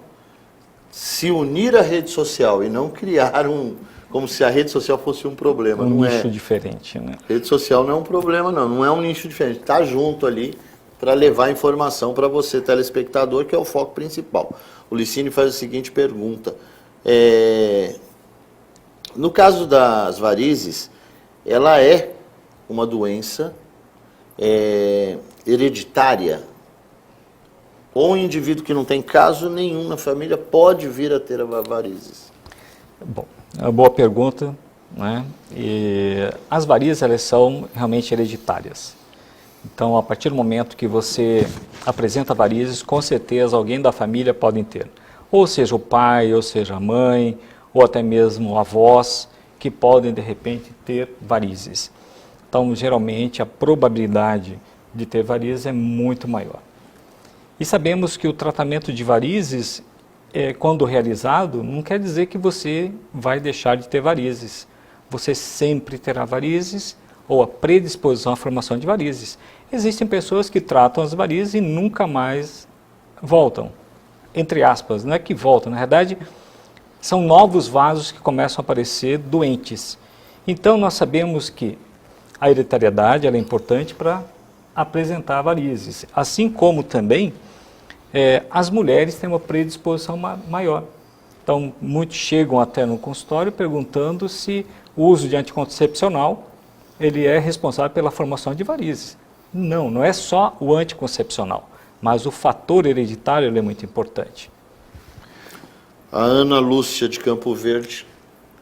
[SPEAKER 3] se unir à rede social e não criar como se a rede social fosse um problema.
[SPEAKER 5] Um nicho diferente, né?
[SPEAKER 3] Rede social não é um problema, não é um nicho diferente. Está junto ali para levar informação para você, telespectador, que é o foco principal. O Licínio faz a seguinte pergunta. No caso das varizes, ela é uma doença hereditária? Ou um indivíduo que não tem caso nenhum na família pode vir a ter a varizes?
[SPEAKER 5] Bom, é uma boa pergunta, né? E as varizes, elas são realmente hereditárias. Então, a partir do momento que você apresenta varizes, com certeza alguém da família pode ter. Ou seja, o pai, ou seja, a mãe, ou até mesmo avós, que podem, de repente, ter varizes. Então, geralmente, a probabilidade de ter varizes é muito maior. E sabemos que o tratamento de varizes, quando realizado, não quer dizer que você vai deixar de ter varizes. Você sempre terá varizes ou a predisposição à formação de varizes. Existem pessoas que tratam as varizes e nunca mais voltam. Entre aspas, não é que voltam, na verdade, são novos vasos que começam a aparecer doentes. Então, nós sabemos que a hereditariedade ela é importante para apresentar varizes, assim como também as mulheres têm uma predisposição maior. Então, muitos chegam até no consultório perguntando se o uso de anticoncepcional ele é responsável pela formação de varizes. Não é só o anticoncepcional, mas o fator hereditário ele é muito importante.
[SPEAKER 3] A Ana Lúcia de Campo Verde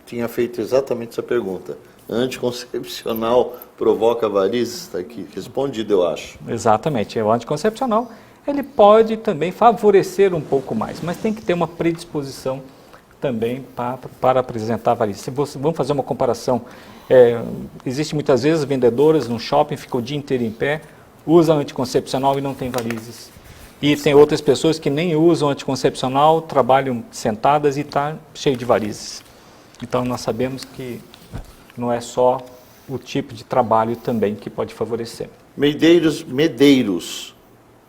[SPEAKER 3] tinha feito exatamente essa pergunta. Anticoncepcional provoca varizes? Está aqui respondido, eu acho.
[SPEAKER 5] Exatamente. O anticoncepcional ele pode também favorecer um pouco mais, mas tem que ter uma predisposição também para apresentar varizes. Vamos fazer uma comparação. Existe muitas vezes vendedoras no shopping, ficam o dia inteiro em pé, usam anticoncepcional e não tem varizes. E tem outras pessoas que nem usam anticoncepcional, trabalham sentadas e está cheio de varizes. Então nós sabemos que não é só o tipo de trabalho também que pode favorecer.
[SPEAKER 3] Medeiros,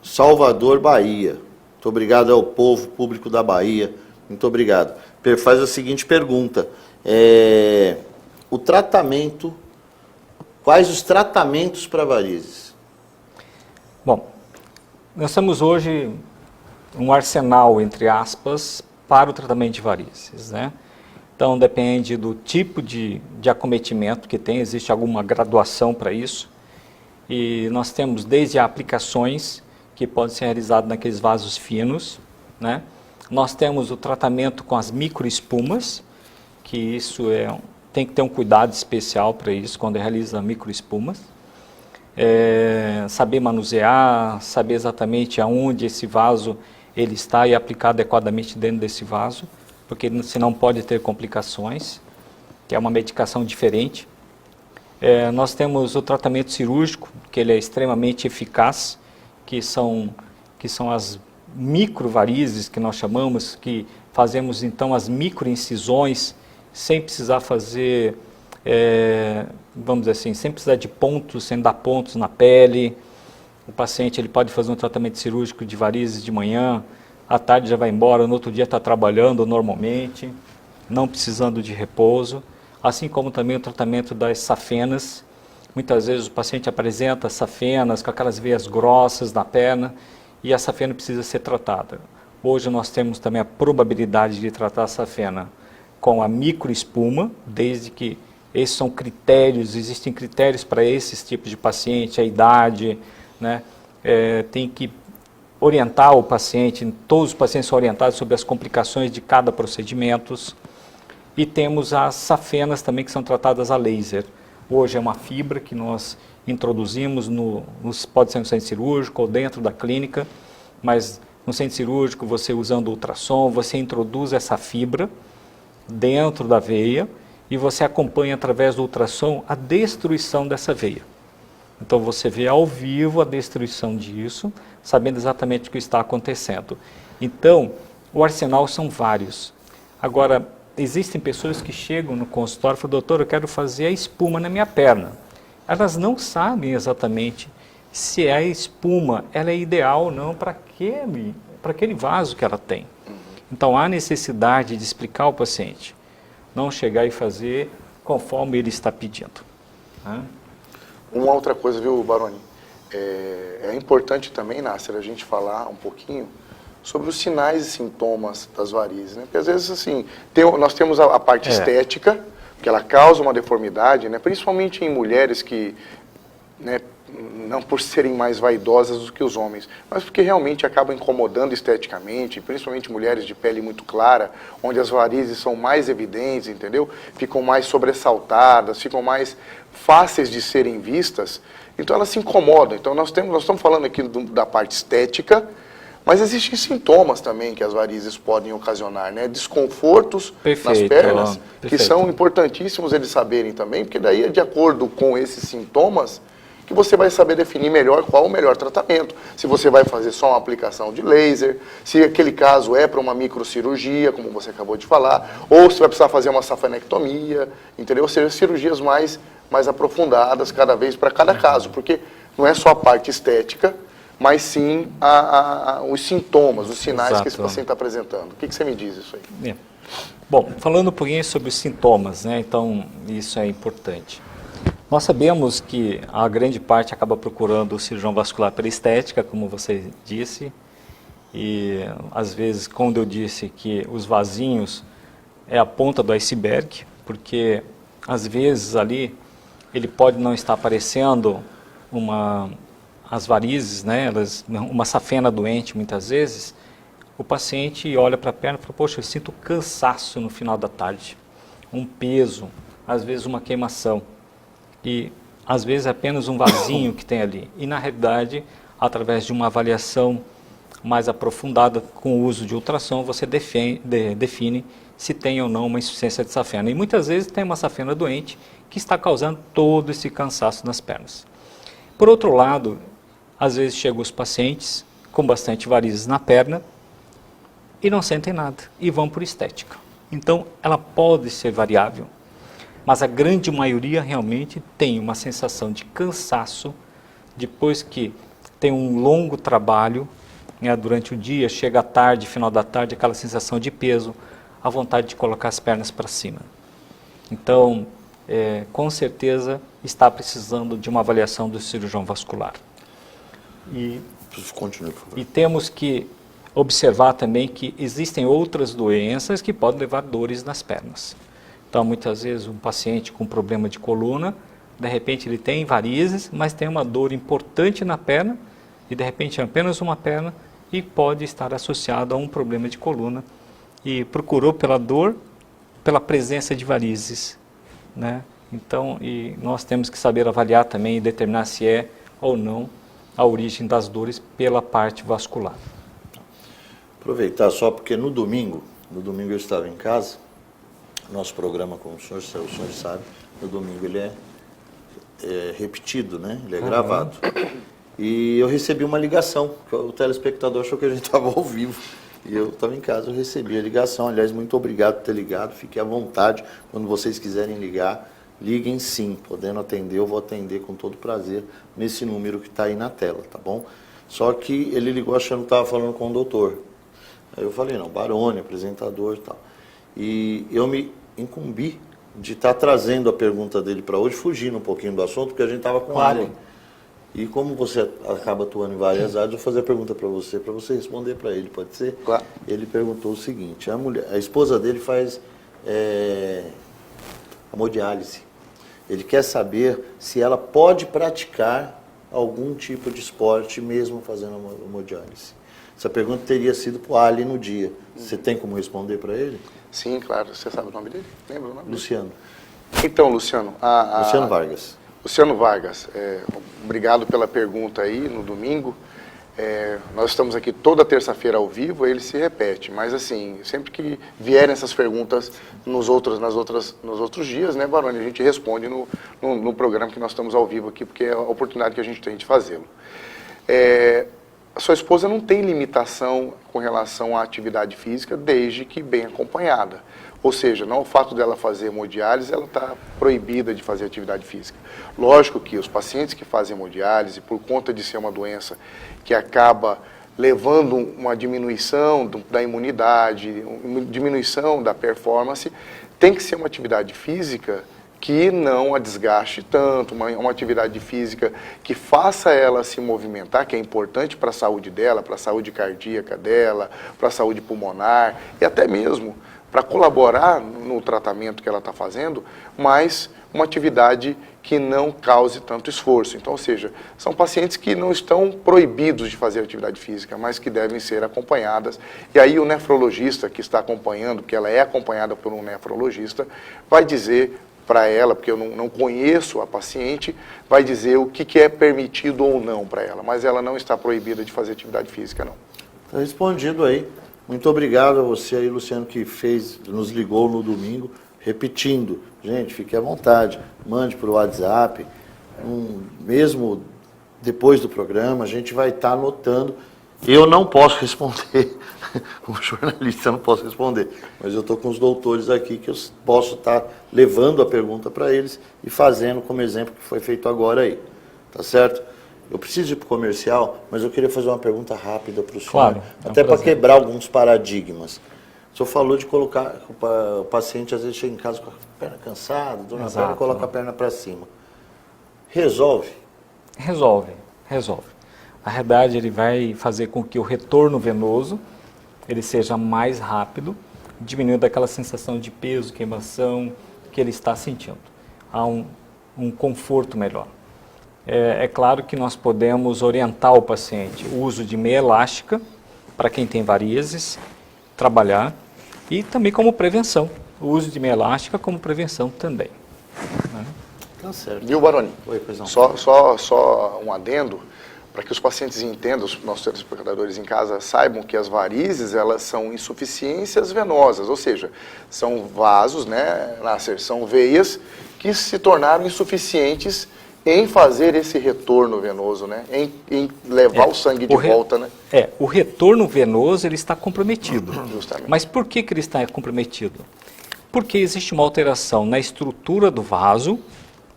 [SPEAKER 3] Salvador, Bahia. Muito obrigado ao povo público da Bahia. Muito obrigado. Faz a seguinte pergunta. O tratamento, quais os tratamentos para varizes?
[SPEAKER 5] Bom, nós temos hoje um arsenal, entre aspas, para o tratamento de varizes, né? Então, depende do tipo de acometimento que tem, existe alguma graduação para isso. E nós temos desde aplicações que podem ser realizadas naqueles vasos finos, né? Nós temos o tratamento com as microespumas, que isso tem que ter um cuidado especial para isso, quando realiza microespumas. Saber manusear, saber exatamente aonde esse vaso ele está e aplicar adequadamente dentro desse vaso, porque senão pode ter complicações, que é uma medicação diferente. Nós temos o tratamento cirúrgico, que ele é extremamente eficaz, que são as microvarizes que nós chamamos, que fazemos então as microincisões, sem precisar fazer, vamos dizer assim, sem precisar de pontos, sem dar pontos na pele. O paciente ele pode fazer um tratamento cirúrgico de varizes de manhã, à tarde já vai embora, no outro dia está trabalhando normalmente, não precisando de repouso. Assim como também o tratamento das safenas. Muitas vezes o paciente apresenta safenas com aquelas veias grossas na perna e a safena precisa ser tratada. Hoje nós temos também a probabilidade de tratar a safena com a microespuma, desde que esses são critérios, existem critérios para esses tipos de paciente, a idade, né? Tem que orientar o paciente, todos os pacientes são orientados sobre as complicações de cada procedimento. E temos as safenas também que são tratadas a laser. Hoje é uma fibra que nós introduzimos, pode ser no centro cirúrgico ou dentro da clínica, mas no centro cirúrgico você usando ultrassom, você introduz essa fibra dentro da veia e você acompanha através do ultrassom a destruição dessa veia. Então você vê ao vivo a destruição disso, sabendo exatamente o que está acontecendo. Então, o arsenal são vários. Agora, existem pessoas que chegam no consultório e falam, doutor, eu quero fazer a espuma na minha perna. Elas não sabem exatamente se a espuma ela é ideal ou não para aquele vaso que ela tem. Então, há necessidade de explicar ao paciente, não chegar e fazer conforme ele está pedindo.
[SPEAKER 4] Uma outra coisa, viu, Baroni? É importante também, Nasser, a gente falar um pouquinho sobre os sinais e sintomas das varizes, né? Porque às vezes, assim, nós temos a parte estética, que ela causa uma deformidade, né? Principalmente em mulheres que, né, não por serem mais vaidosas do que os homens, mas porque realmente acabam incomodando esteticamente, principalmente mulheres de pele muito clara, onde as varizes são mais evidentes, entendeu? Ficam mais sobressaltadas, ficam mais fáceis de serem vistas, então elas se incomodam. Então nós estamos falando aqui da parte estética, mas existem sintomas também que as varizes podem ocasionar, né? Desconfortos nas pernas, que são importantíssimos eles saberem também, porque daí é de acordo com esses sintomas que você vai saber definir melhor qual o melhor tratamento. Se você vai fazer só uma aplicação de laser, se aquele caso é para uma microcirurgia, como você acabou de falar, ou se vai precisar fazer uma safanectomia, entendeu? Ou seja, cirurgias mais aprofundadas cada vez para cada caso, porque não é só a parte estética, mas sim os sintomas, os sinais que esse paciente está apresentando. O que você me diz isso aí?
[SPEAKER 5] Bom, falando um pouquinho sobre os sintomas, né? Então isso é importante. Nós sabemos que a grande parte acaba procurando o cirurgião vascular pela estética, como você disse, e às vezes, quando eu disse que os vasinhos é a ponta do iceberg, porque às vezes ali ele pode não estar aparecendo as varizes, né, uma safena doente muitas vezes, o paciente olha para a perna e fala, poxa, eu sinto cansaço no final da tarde, um peso, às vezes uma queimação, e às vezes é apenas um vasinho que tem ali. E na realidade, através de uma avaliação mais aprofundada com o uso de ultrassom, você define se tem ou não uma insuficiência de safena. E muitas vezes tem uma safena doente que está causando todo esse cansaço nas pernas. Por outro lado, às vezes chegam os pacientes com bastante varizes na perna e não sentem nada e vão por estética. Então, ela pode ser variável, mas a grande maioria realmente tem uma sensação de cansaço depois que tem um longo trabalho, né, durante o dia, chega à tarde, final da tarde, aquela sensação de peso, a vontade de colocar as pernas para cima. Então, com certeza, está precisando de uma avaliação do cirurgião vascular.
[SPEAKER 3] Continue, por favor.
[SPEAKER 5] E temos que observar também que existem outras doenças que podem levar dores nas pernas. Então, muitas vezes, um paciente com problema de coluna, de repente ele tem varizes, mas tem uma dor importante na perna, e de repente é apenas uma perna, e pode estar associado a um problema de coluna, e procurou pela dor, pela presença de varizes, né? Então, e nós temos que saber avaliar também e determinar se é ou não a origem das dores pela parte vascular.
[SPEAKER 3] Aproveitar só porque no domingo eu estava em casa, nosso programa, como o senhor sabe, no domingo ele é repetido, né? Ele é gravado. E eu recebi uma ligação, que o telespectador achou que a gente estava ao vivo. E eu estava em casa, eu recebi a ligação. Aliás, muito obrigado por ter ligado. Fiquem à vontade, quando vocês quiserem ligar, liguem sim. Podendo atender, eu vou atender com todo prazer nesse número que está aí na tela, tá bom? Só que ele ligou achando que estava falando com o doutor. Aí eu falei, não, Baroni, apresentador e tal. E eu me incumbi de estar trazendo a pergunta dele para hoje, fugindo um pouquinho do assunto, porque a gente estava com o Allen. E como você acaba atuando em várias áreas, eu vou fazer a pergunta para você responder para ele, pode ser?
[SPEAKER 4] Claro.
[SPEAKER 3] Ele perguntou o seguinte, a esposa dele faz hemodiálise. Ele quer saber se ela pode praticar algum tipo de esporte mesmo fazendo hemodiálise. Essa pergunta teria sido para o Ali no dia. Você tem como responder para ele?
[SPEAKER 4] Sim, claro. Você sabe o nome dele? Lembra o nome
[SPEAKER 3] Luciano.
[SPEAKER 4] dele? Então, Luciano...
[SPEAKER 3] Luciano Vargas.
[SPEAKER 4] Luciano Vargas, obrigado pela pergunta aí no domingo. nós estamos aqui toda terça-feira ao vivo, ele se repete, mas assim, sempre que vierem essas perguntas nos outros dias, né, Baroni, a gente responde no programa que nós estamos ao vivo aqui, porque é a oportunidade que a gente tem de fazê-lo. A sua esposa não tem limitação com relação à atividade física, desde que bem acompanhada. Ou seja, não o fato dela fazer hemodiálise, ela está proibida de fazer atividade física. Lógico que os pacientes que fazem hemodiálise, por conta de ser uma doença que acaba levando uma diminuição da imunidade, diminuição da performance, tem que ser uma atividade física que não a desgaste tanto, uma atividade física que faça ela se movimentar, que é importante para a saúde dela, para a saúde cardíaca dela, para a saúde pulmonar e até mesmo para colaborar no tratamento que ela está fazendo, mas uma atividade que não cause tanto esforço. Então, ou seja, são pacientes que não estão proibidos de fazer atividade física, mas que devem ser acompanhadas. E aí o nefrologista que está acompanhando, que ela é acompanhada por um nefrologista, vai dizer para ela, porque eu não conheço a paciente, vai dizer o que é permitido ou não para ela, mas ela não está proibida de fazer atividade física, não.
[SPEAKER 3] Está respondido aí. Muito obrigado a você aí, Luciano, que nos ligou no domingo, repetindo. Gente, fique à vontade, mande para o WhatsApp, mesmo depois do programa, a gente vai estar anotando. Eu não posso responder, como jornalista eu não posso responder, mas eu estou com os doutores aqui que eu posso estar levando a pergunta para eles e fazendo como exemplo que foi feito agora aí, tá certo? Eu preciso ir para o comercial, mas eu queria fazer uma pergunta rápida para o senhor,
[SPEAKER 5] claro,
[SPEAKER 3] até para quebrar alguns paradigmas. O senhor falou de colocar, o paciente às vezes chega em casa com a perna cansada, dor na perna, coloca a perna para cima. Resolve?
[SPEAKER 5] Resolve. Na verdade, ele vai fazer com que o retorno venoso ele seja mais rápido, diminuindo aquela sensação de peso, queimação que ele está sentindo. Há um conforto melhor. É claro que nós podemos orientar o paciente o uso de meia elástica para quem tem varizes, trabalhar, e também como prevenção, o uso de meia elástica como prevenção também. Né?
[SPEAKER 3] Tá certo.
[SPEAKER 4] Viu, Baroni?
[SPEAKER 3] Oi, pois não.
[SPEAKER 4] Só um adendo, para que os pacientes entendam, os nossos telespectadores em casa saibam que as varizes, elas são insuficiências venosas, ou seja, são vasos, né, são veias que se tornaram insuficientes em fazer esse retorno venoso, né? Em levar o sangue de volta, né?
[SPEAKER 5] O retorno venoso ele está comprometido.
[SPEAKER 4] Justamente.
[SPEAKER 5] Mas por que ele está comprometido? Porque existe uma alteração na estrutura do vaso,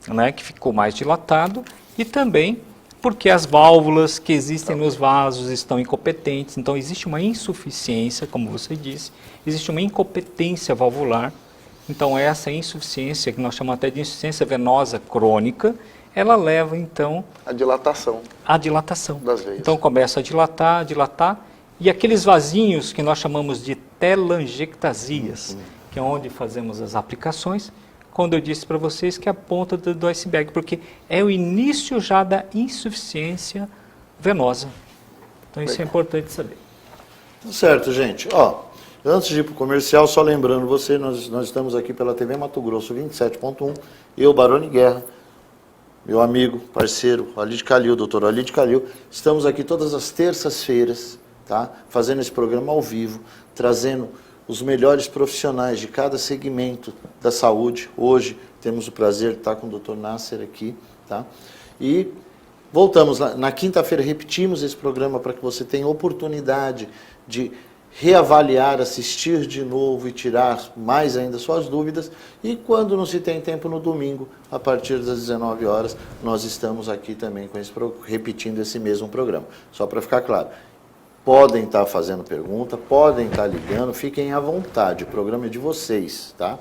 [SPEAKER 5] né, que ficou mais dilatado, e também porque as válvulas que existem nos vasos estão incompetentes. Então existe uma insuficiência, como você disse, existe uma incompetência valvular. Então essa insuficiência, que nós chamamos até de insuficiência venosa crônica, ela leva, então,
[SPEAKER 4] a dilatação
[SPEAKER 5] das veias. Então começa a dilatar, e aqueles vasinhos que nós chamamos de telangiectasias, que é onde fazemos as aplicações, quando eu disse para vocês que é a ponta do iceberg, porque é o início já da insuficiência venosa. Então isso é importante saber.
[SPEAKER 3] Tá certo, gente. Antes de ir para o comercial, só lembrando você, nós estamos aqui pela TV Mato Grosso 27.1, eu, Baroni Guerra, meu amigo, parceiro, Alide Calil, doutor Alide Calil, estamos aqui todas as terças-feiras, tá? Fazendo esse programa ao vivo, trazendo os melhores profissionais de cada segmento da saúde. Hoje temos o prazer de estar com o doutor Nasser aqui, tá? E voltamos, na quinta-feira repetimos esse programa para que você tenha oportunidade de reavaliar, assistir de novo e tirar mais ainda suas dúvidas. E quando não se tem tempo, no domingo, a partir das 19 horas, nós estamos aqui também repetindo esse mesmo programa. Só para ficar claro, podem estar fazendo pergunta, podem estar ligando, fiquem à vontade, o programa é de vocês, tá?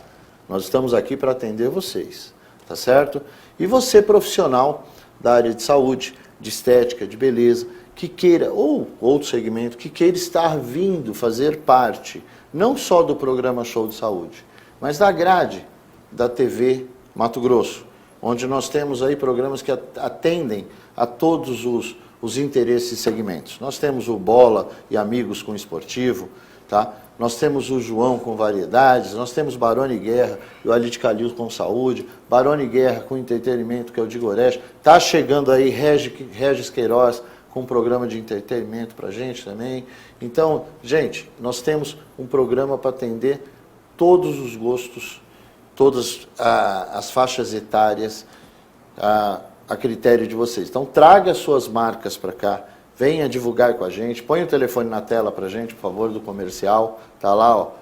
[SPEAKER 3] Nós estamos aqui para atender vocês, tá certo? E você, profissional da área de saúde, de estética, de beleza, que queira, ou outro segmento, que queira estar vindo fazer parte, não só do programa Show de Saúde, mas da grade da TV Mato Grosso, onde nós temos aí programas que atendem a todos os interesses e segmentos. Nós temos o Bola e Amigos com Esportivo, tá? Nós temos o João com Variedades, nós temos Baroni Guerra e o Alide Calil com Saúde, Baroni Guerra com Entretenimento, que é o Digoreste, está chegando aí Regis Queiroz com um programa de entretenimento para a gente também. Então, gente, nós temos um programa para atender todos os gostos, todas as faixas etárias, a critério de vocês. Então, traga suas marcas para cá, venha divulgar com a gente, põe o telefone na tela para a gente, por favor, do comercial, tá lá, ó,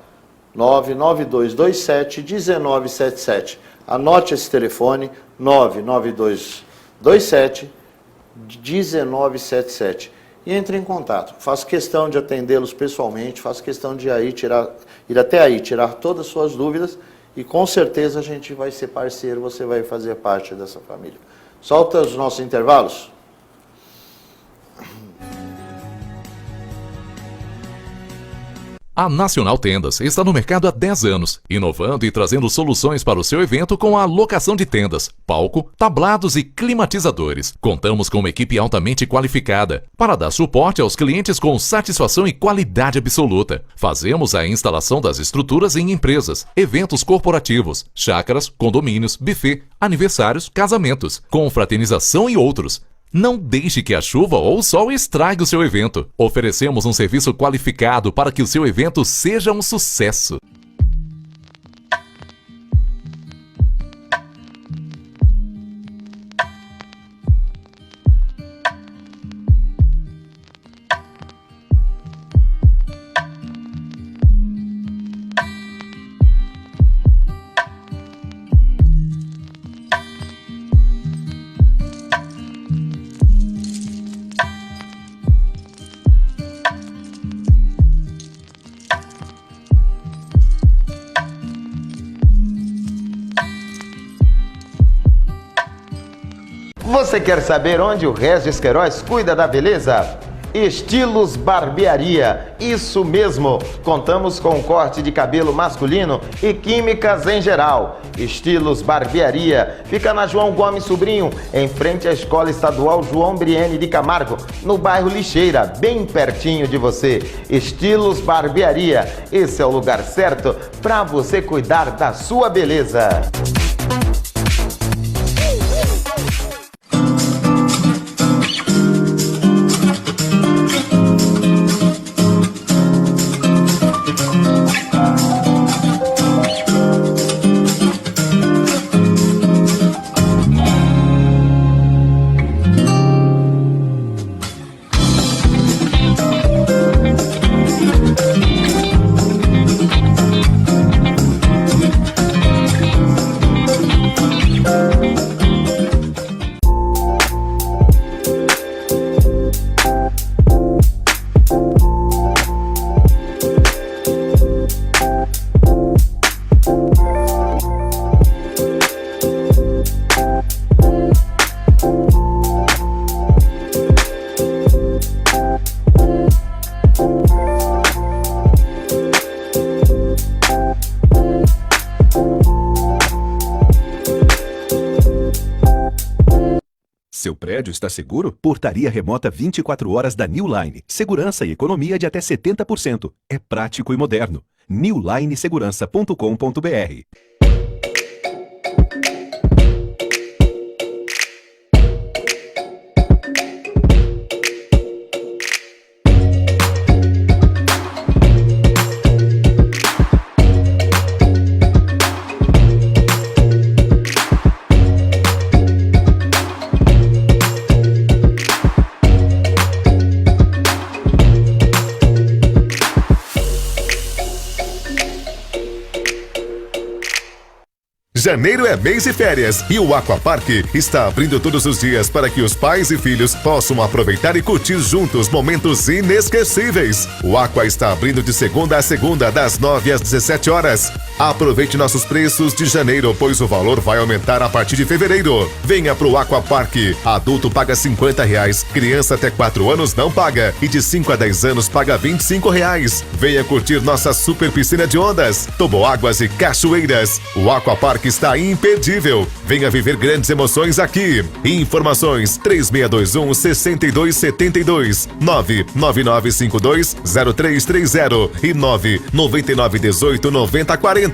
[SPEAKER 3] 99227-1977. Anote esse telefone, 99227-1977. E entre em contato. Faço questão de atendê-los pessoalmente, faço questão de ir até aí, tirar todas as suas dúvidas, e com certeza a gente vai ser parceiro, você vai fazer parte dessa família. Solta os nossos intervalos.
[SPEAKER 10] A Nacional Tendas está no mercado há 10 anos, inovando e trazendo soluções para o seu evento com a locação de tendas, palco, tablados e climatizadores. Contamos com uma equipe altamente qualificada para dar suporte aos clientes com satisfação e qualidade absoluta. Fazemos a instalação das estruturas em empresas, eventos corporativos, chácaras, condomínios, buffet, aniversários, casamentos, confraternização e outros. Não deixe que a chuva ou o sol estrague o seu evento. Oferecemos um serviço qualificado para que o seu evento seja um sucesso.
[SPEAKER 2] Você quer saber onde o Regis Queiroz cuida da beleza? Estilos Barbearia, isso mesmo! Contamos com corte de cabelo masculino e químicas em geral. Estilos Barbearia fica na João Gomes Sobrinho, em frente à Escola Estadual João Briene de Camargo, no bairro Lixeira, bem pertinho de você. Estilos Barbearia, esse é o lugar certo para você cuidar da sua beleza.
[SPEAKER 7] Seu prédio está seguro? Portaria remota 24 horas da New Line. Segurança e economia de até 70%. É prático e moderno. newlinesegurança.com.br.
[SPEAKER 11] Janeiro é mês de férias e o Aquapark está abrindo todos os dias para que os pais e filhos possam aproveitar e curtir juntos momentos inesquecíveis. O Aqua está abrindo de segunda a segunda, das 9 às 17 horas. Aproveite nossos preços de janeiro, pois o valor vai aumentar a partir de fevereiro. Venha pro Aquapark. Adulto paga R$50, criança até 4 anos não paga e de 5 a 10 anos paga R$25. Venha curtir nossa super piscina de ondas, toboáguas e cachoeiras. O Aquapark está imperdível. Venha viver grandes emoções aqui. Informações 3621-6272, 99952-0330 e 99918-9040.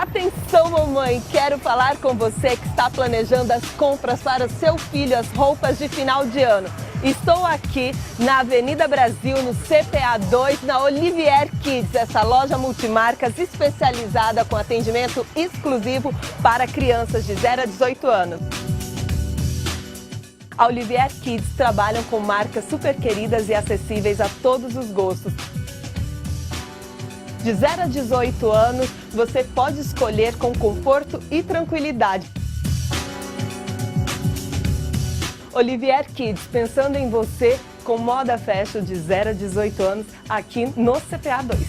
[SPEAKER 8] Atenção, mamãe! Quero falar com você que está planejando as compras para o seu filho, as roupas de final de ano. Estou aqui na Avenida Brasil, no CPA 2, na Olivier Kids, essa loja multimarcas especializada com atendimento exclusivo para crianças de 0 a 18 anos. A Olivier Kids trabalham com marcas super queridas e acessíveis a todos os gostos. De 0 a 18 anos, você pode escolher com conforto e tranquilidade. Olivier Kids, pensando em você, com moda fashion de 0 a 18 anos, aqui no CPA 2.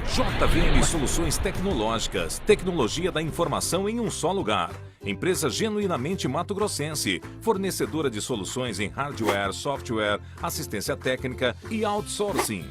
[SPEAKER 1] JVM Soluções Tecnológicas, tecnologia da informação em um só lugar. Empresa genuinamente mato-grossense, fornecedora de soluções em hardware, software, assistência técnica e outsourcing.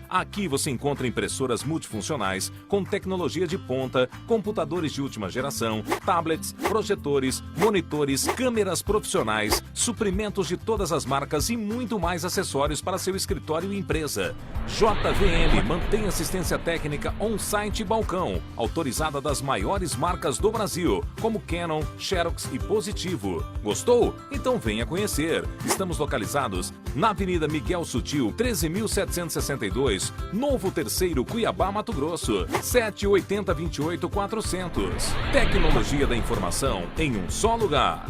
[SPEAKER 1] Aqui você encontra impressoras multifuncionais com tecnologia de ponta, computadores de última geração, tablets, projetores, monitores, câmeras profissionais, suprimentos de todas as marcas e muito mais acessórios para seu escritório e empresa. JVM mantém assistência técnica on-site e balcão, autorizada das maiores marcas do Brasil, como Canon, Xerox e Positivo. Gostou? Então venha conhecer. Estamos localizados na Avenida Miguel Sutil, 13.762, Novo Terceiro, Cuiabá, Mato Grosso, 780-28-400. Tecnologia da informação em um só lugar.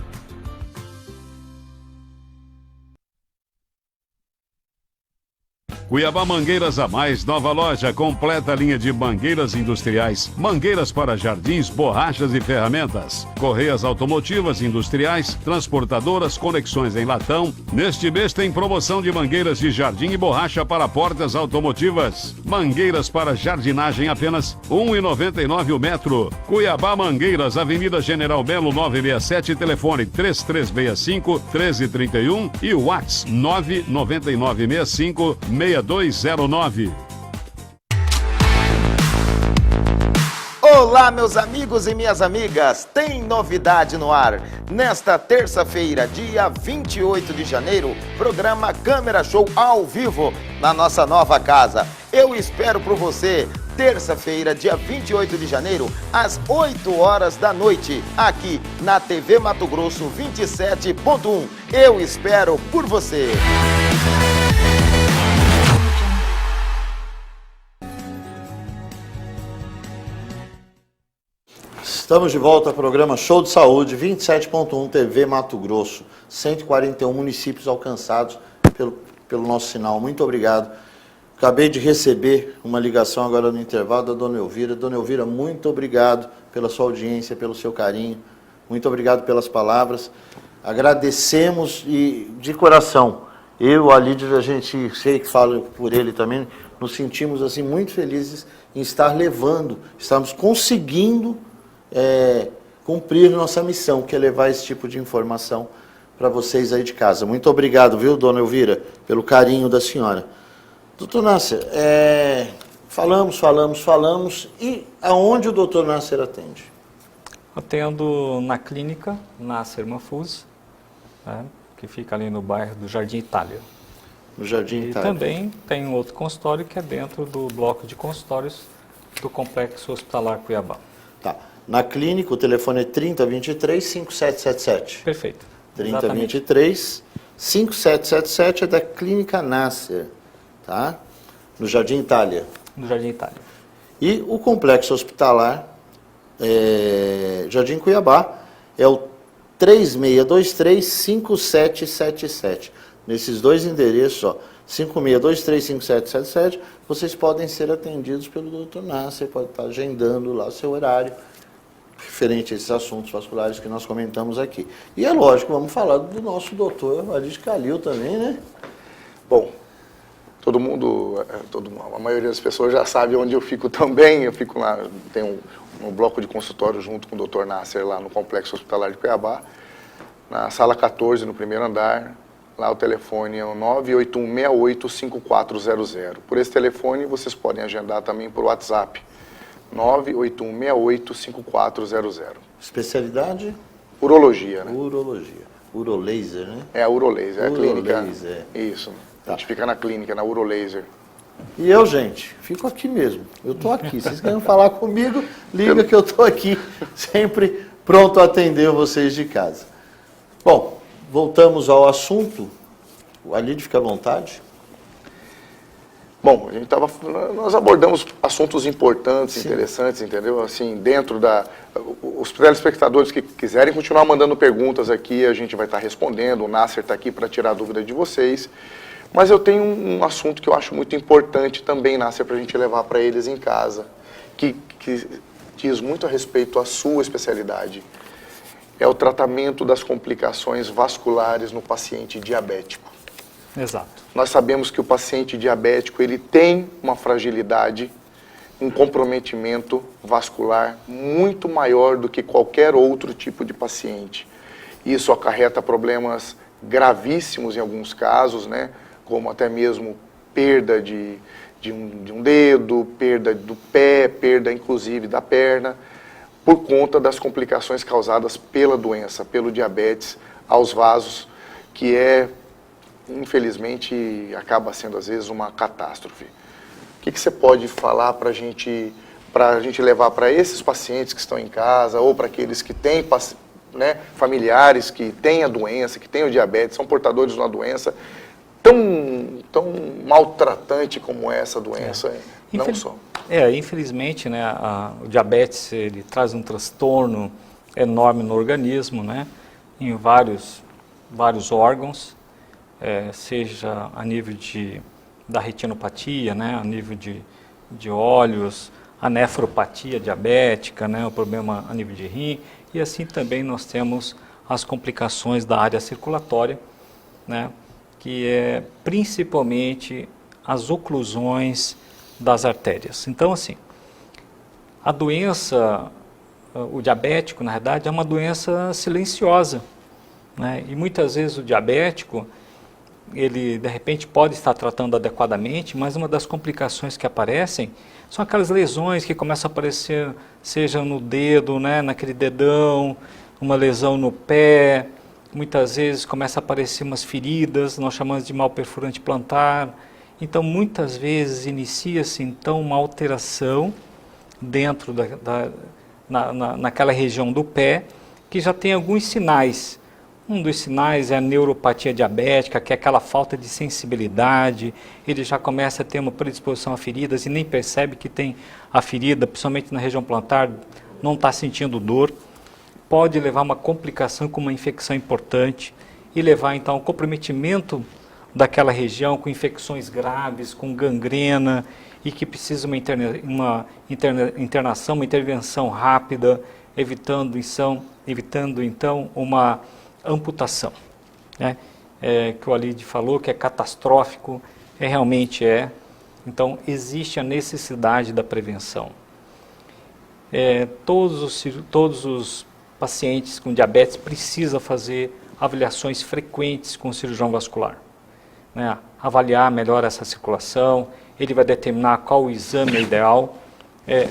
[SPEAKER 9] Cuiabá Mangueiras a Mais, nova loja, completa linha de mangueiras industriais, mangueiras para jardins, borrachas e ferramentas, correias automotivas industriais, transportadoras, conexões em latão. Neste mês tem promoção de mangueiras de jardim e borracha para portas automotivas. Mangueiras para jardinagem apenas R$ 1,99 o metro. Cuiabá Mangueiras, Avenida General Belo 967, telefone 3365-1331 e o WhatsApp 99965-6209.
[SPEAKER 2] Olá, meus amigos e minhas amigas, tem novidade no ar. Nesta terça-feira, dia 28 de janeiro, programa Câmera Show ao vivo na nossa nova casa. Eu espero por você, terça-feira, dia 28 de janeiro, às 8 horas da noite, aqui na TV Mato Grosso 27.1. Eu espero por você.
[SPEAKER 3] Estamos de volta ao programa Show de Saúde, 27.1 TV Mato Grosso, 141 municípios alcançados pelo nosso sinal. Muito obrigado. Acabei de receber uma ligação agora no intervalo da Dona Elvira. Dona Elvira, muito obrigado pela sua audiência, pelo seu carinho. Muito obrigado pelas palavras. Agradecemos e de coração. Eu, a Lídia, a gente, sei que falo por ele também, nos sentimos assim muito felizes em estar levando, estamos conseguindo cumprir nossa missão, que é levar esse tipo de informação para vocês aí de casa. Muito obrigado, viu, Dona Elvira, pelo carinho da senhora. Doutor Nasser, falamos, e aonde o doutor Nasser atende?
[SPEAKER 5] Atendo na clínica Nasser Mahfouz, que fica ali no bairro do Jardim Itália.
[SPEAKER 3] No Jardim Itália.
[SPEAKER 5] E também tem um outro consultório que é dentro do bloco de consultórios do Complexo Hospitalar Cuiabá.
[SPEAKER 3] Tá. Na clínica, o telefone é 3023-5777.
[SPEAKER 5] Perfeito.
[SPEAKER 3] 3023-5777 é da Clínica Nasser, tá? No Jardim Itália.
[SPEAKER 5] No Jardim Itália.
[SPEAKER 3] E o Complexo Hospitalar Jardim Cuiabá é o 3623-5777. Nesses dois endereços, ó, 5623-5777, vocês podem ser atendidos pelo Dr. Nasser, pode estar agendando lá o seu horário, referente a esses assuntos vasculares que nós comentamos aqui. E é lógico, vamos falar do nosso doutor Walid Khalil também, né?
[SPEAKER 4] Bom, a maioria das pessoas já sabe onde eu fico também. Eu fico lá, tenho um bloco de consultório junto com o Dr. Nasser lá no Complexo Hospitalar de Cuiabá, na sala 14, no primeiro andar. Lá o telefone é o 981685400. Por esse telefone vocês podem agendar também por WhatsApp, 981685400.
[SPEAKER 3] Especialidade?
[SPEAKER 4] Urologia, né?
[SPEAKER 3] Urologia. Urolaser, né?
[SPEAKER 4] É a Urolaser, é a clínica.
[SPEAKER 3] Urolaser.
[SPEAKER 4] Isso.
[SPEAKER 3] Tá.
[SPEAKER 4] A gente fica na clínica, na Urolaser.
[SPEAKER 3] E eu, gente, fico aqui mesmo. Eu estou aqui. Vocês querem falar comigo, liga que eu estou aqui, sempre pronto a atender vocês de casa. Bom, voltamos ao assunto. O Alídio, fica à vontade.
[SPEAKER 4] Bom, nós abordamos assuntos importantes, interessantes, entendeu? Assim, dentro os telespectadores que quiserem continuar mandando perguntas aqui, a gente vai estar respondendo, o Nasser está aqui para tirar a dúvida de vocês. Mas eu tenho um assunto que eu acho muito importante também, Nasser, para a gente levar para eles em casa, que diz muito a respeito à sua especialidade. É o tratamento das complicações vasculares no paciente diabético.
[SPEAKER 5] Exato.
[SPEAKER 4] Nós sabemos que o paciente diabético ele tem uma fragilidade, um comprometimento vascular muito maior do que qualquer outro tipo de paciente. Isso acarreta problemas gravíssimos em alguns casos, né? Como até mesmo perda de um dedo, perda do pé, perda inclusive da perna, por conta das complicações causadas pela doença, pelo diabetes aos vasos, que infelizmente, acaba sendo às vezes uma catástrofe. O que você pode falar para a gente levar para esses pacientes que estão em casa, ou para aqueles que têm familiares que têm a doença, que têm o diabetes, são portadores de uma doença tão maltratante como essa doença, não só.
[SPEAKER 5] Infelizmente, né, o diabetes ele traz um transtorno enorme no organismo, né, em vários órgãos, seja a nível da retinopatia, né, a nível de olhos, a nefropatia diabética, né, o problema a nível de rim, e assim também nós temos as complicações da área circulatória, né, que é principalmente as oclusões das artérias. Então, assim, a doença, o diabético, na verdade, é uma doença silenciosa, né, e muitas vezes o diabético, ele de repente pode estar tratando adequadamente, mas uma das complicações que aparecem são aquelas lesões que começam a aparecer, seja no dedo, né, naquele dedão, uma lesão no pé, muitas vezes começa a aparecer umas feridas, nós chamamos de mal perfurante plantar. Então muitas vezes inicia-se então uma alteração dentro naquela região do pé, que já tem alguns sinais. Um dos sinais é a neuropatia diabética, que é aquela falta de sensibilidade, ele já começa a ter uma predisposição a feridas e nem percebe que tem a ferida, principalmente na região plantar, não está sentindo dor. Pode levar a uma complicação com uma infecção importante e levar então ao comprometimento daquela região com infecções graves, com gangrena e que precisa uma internação, uma intervenção rápida, evitando então uma amputação, né? Que o Alídio falou que é catastrófico, realmente é. Então existe a necessidade da prevenção. Todos os pacientes com diabetes precisam fazer avaliações frequentes com o cirurgião vascular, né? Avaliar melhor essa circulação, ele vai determinar qual o exame é ideal.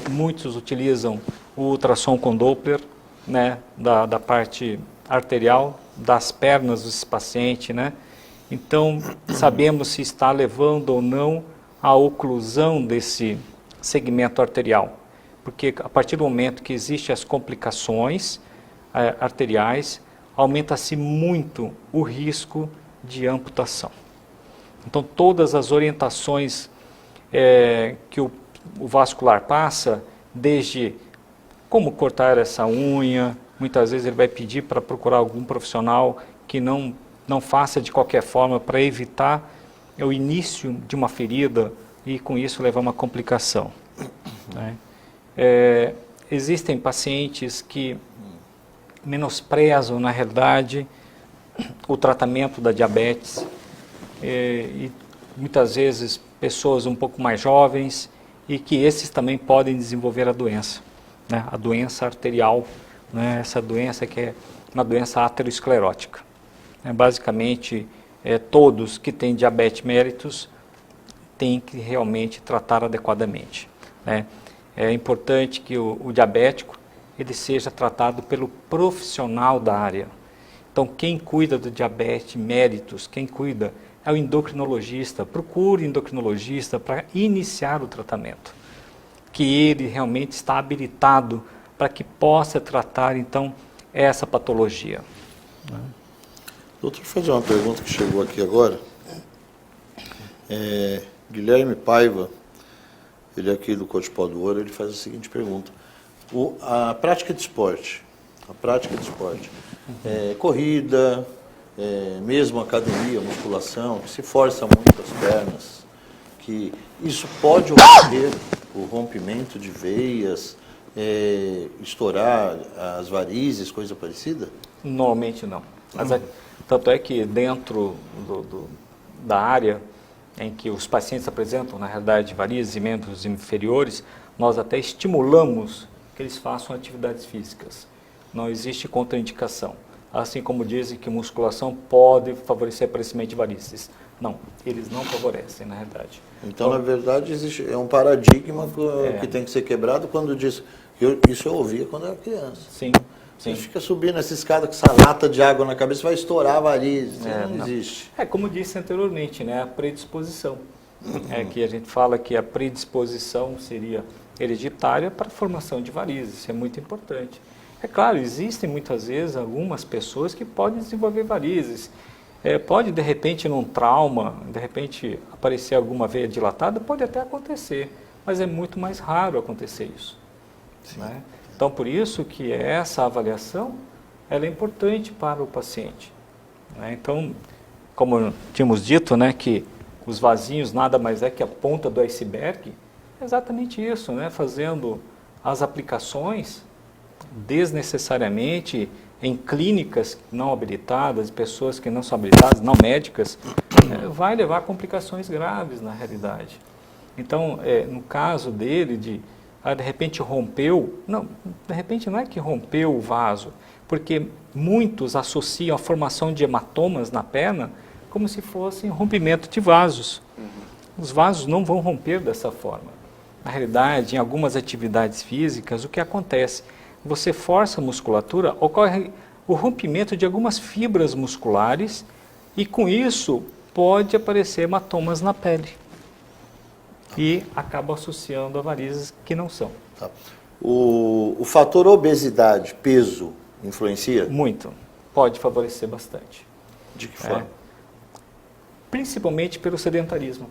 [SPEAKER 5] Muitos utilizam o ultrassom com Doppler, né, da parte arterial, das pernas desse paciente, né? Então, sabemos se está levando ou não à oclusão desse segmento arterial, porque a partir do momento que existem as complicações arteriais, aumenta-se muito o risco de amputação. Então, todas as orientações que o vascular passa, desde como cortar essa unha, muitas vezes ele vai pedir para procurar algum profissional que não faça de qualquer forma para evitar o início de uma ferida e com isso levar a uma complicação, né? Existem pacientes que menosprezam, na realidade, o tratamento da diabetes e muitas vezes pessoas um pouco mais jovens e que esses também podem desenvolver a doença, né? A doença arterial, né? Essa doença que é uma doença aterosclerótica. Basicamente, todos que têm diabetes mellitus têm que realmente tratar adequadamente, né? É importante que o diabético ele seja tratado pelo profissional da área. Então, quem cuida do diabetes mellitus, quem cuida é o endocrinologista. Procure endocrinologista para iniciar o tratamento, que ele realmente está habilitado para que possa tratar, então, essa patologia.
[SPEAKER 3] Doutor, vou fazer uma pergunta que chegou aqui agora. Guilherme Paiva, ele é aqui do Coach Pó do Ouro, ele faz a seguinte pergunta. A prática de esporte, corrida, mesmo academia, musculação, que se força muito as pernas, que isso pode ocorrer o rompimento de veias, estourar as varizes, coisa parecida?
[SPEAKER 5] Normalmente não. Mas tanto é que dentro da área em que os pacientes apresentam, na realidade, varizes e membros inferiores, nós até estimulamos que eles façam atividades físicas. Não existe contraindicação. Assim como dizem que musculação pode favorecer aparecimento de varizes. Não, eles não favorecem, na realidade.
[SPEAKER 3] Então, na verdade, existe um paradigma que tem que ser quebrado quando diz... Isso eu ouvia quando era criança.
[SPEAKER 5] Sim.
[SPEAKER 3] Você fica subindo essa escada com essa lata de água na cabeça, vai estourar a variz. Não existe.
[SPEAKER 5] Como disse anteriormente, né, a predisposição. Que a gente fala que a predisposição seria hereditária para a formação de varizes. Isso é muito importante. É claro, existem muitas vezes algumas pessoas que podem desenvolver varizes. Pode, de repente, num trauma, de repente, aparecer alguma veia dilatada, pode até acontecer, mas é muito mais raro acontecer isso. Né? Então, por isso que essa avaliação ela é importante para o paciente. Né? Então, como tínhamos dito, né, que os vasinhos nada mais é que a ponta do iceberg, é exatamente isso, né? Fazendo as aplicações desnecessariamente em clínicas não habilitadas, pessoas que não são habilitadas, não médicas, vai levar a complicações graves na realidade. Então, no caso dele, de repente rompeu, não, de repente não é que rompeu o vaso, porque muitos associam a formação de hematomas na perna como se fosse rompimento de vasos. Os vasos não vão romper dessa forma. Na realidade, em algumas atividades físicas, o que acontece? Você força a musculatura, ocorre o rompimento de algumas fibras musculares e com isso pode aparecer hematomas na pele. E acaba associando a varizes que não são.
[SPEAKER 3] Tá. O fator obesidade, peso, influencia?
[SPEAKER 5] Muito. Pode favorecer bastante.
[SPEAKER 3] De que forma?
[SPEAKER 5] Principalmente pelo sedentarismo.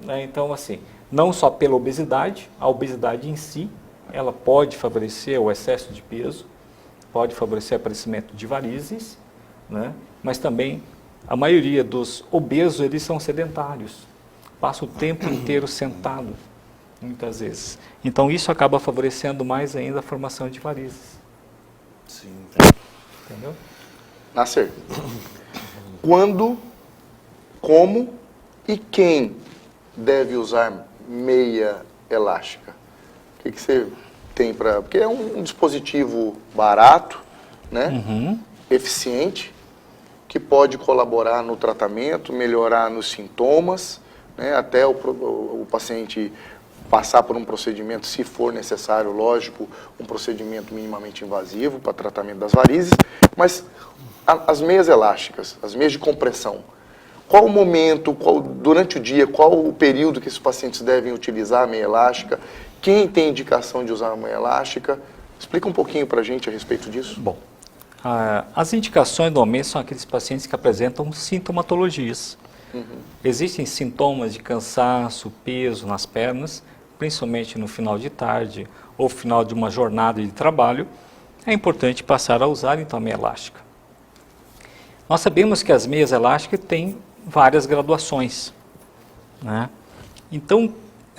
[SPEAKER 5] Né? Então, assim, não só pela obesidade, a obesidade em si, ela pode favorecer o excesso de peso, pode favorecer o aparecimento de varizes, né? Mas também a maioria dos obesos, eles são sedentários. Passa o tempo inteiro sentado, muitas vezes. Então, isso acaba favorecendo mais ainda a formação de varizes.
[SPEAKER 3] Sim.
[SPEAKER 5] Entendeu?
[SPEAKER 4] Nasser, quando, como e quem deve usar meia elástica? O que você tem para... Porque é um dispositivo barato, né? Eficiente, que pode colaborar no tratamento, melhorar nos sintomas, né? Até o paciente passar por um procedimento, se for necessário, lógico, um procedimento minimamente invasivo para tratamento das varizes, mas as meias elásticas, as meias de compressão, qual o momento, durante o dia, qual o período que esses pacientes devem utilizar a meia elástica? Quem tem indicação de usar a meia elástica? Explica um pouquinho para a gente a respeito disso.
[SPEAKER 5] Bom, as indicações normalmente são aqueles pacientes que apresentam sintomatologias. Existem sintomas de cansaço, peso nas pernas, principalmente no final de tarde ou final de uma jornada de trabalho. É importante passar a usar então a meia elástica. Nós sabemos que as meias elásticas têm várias graduações, né? Então,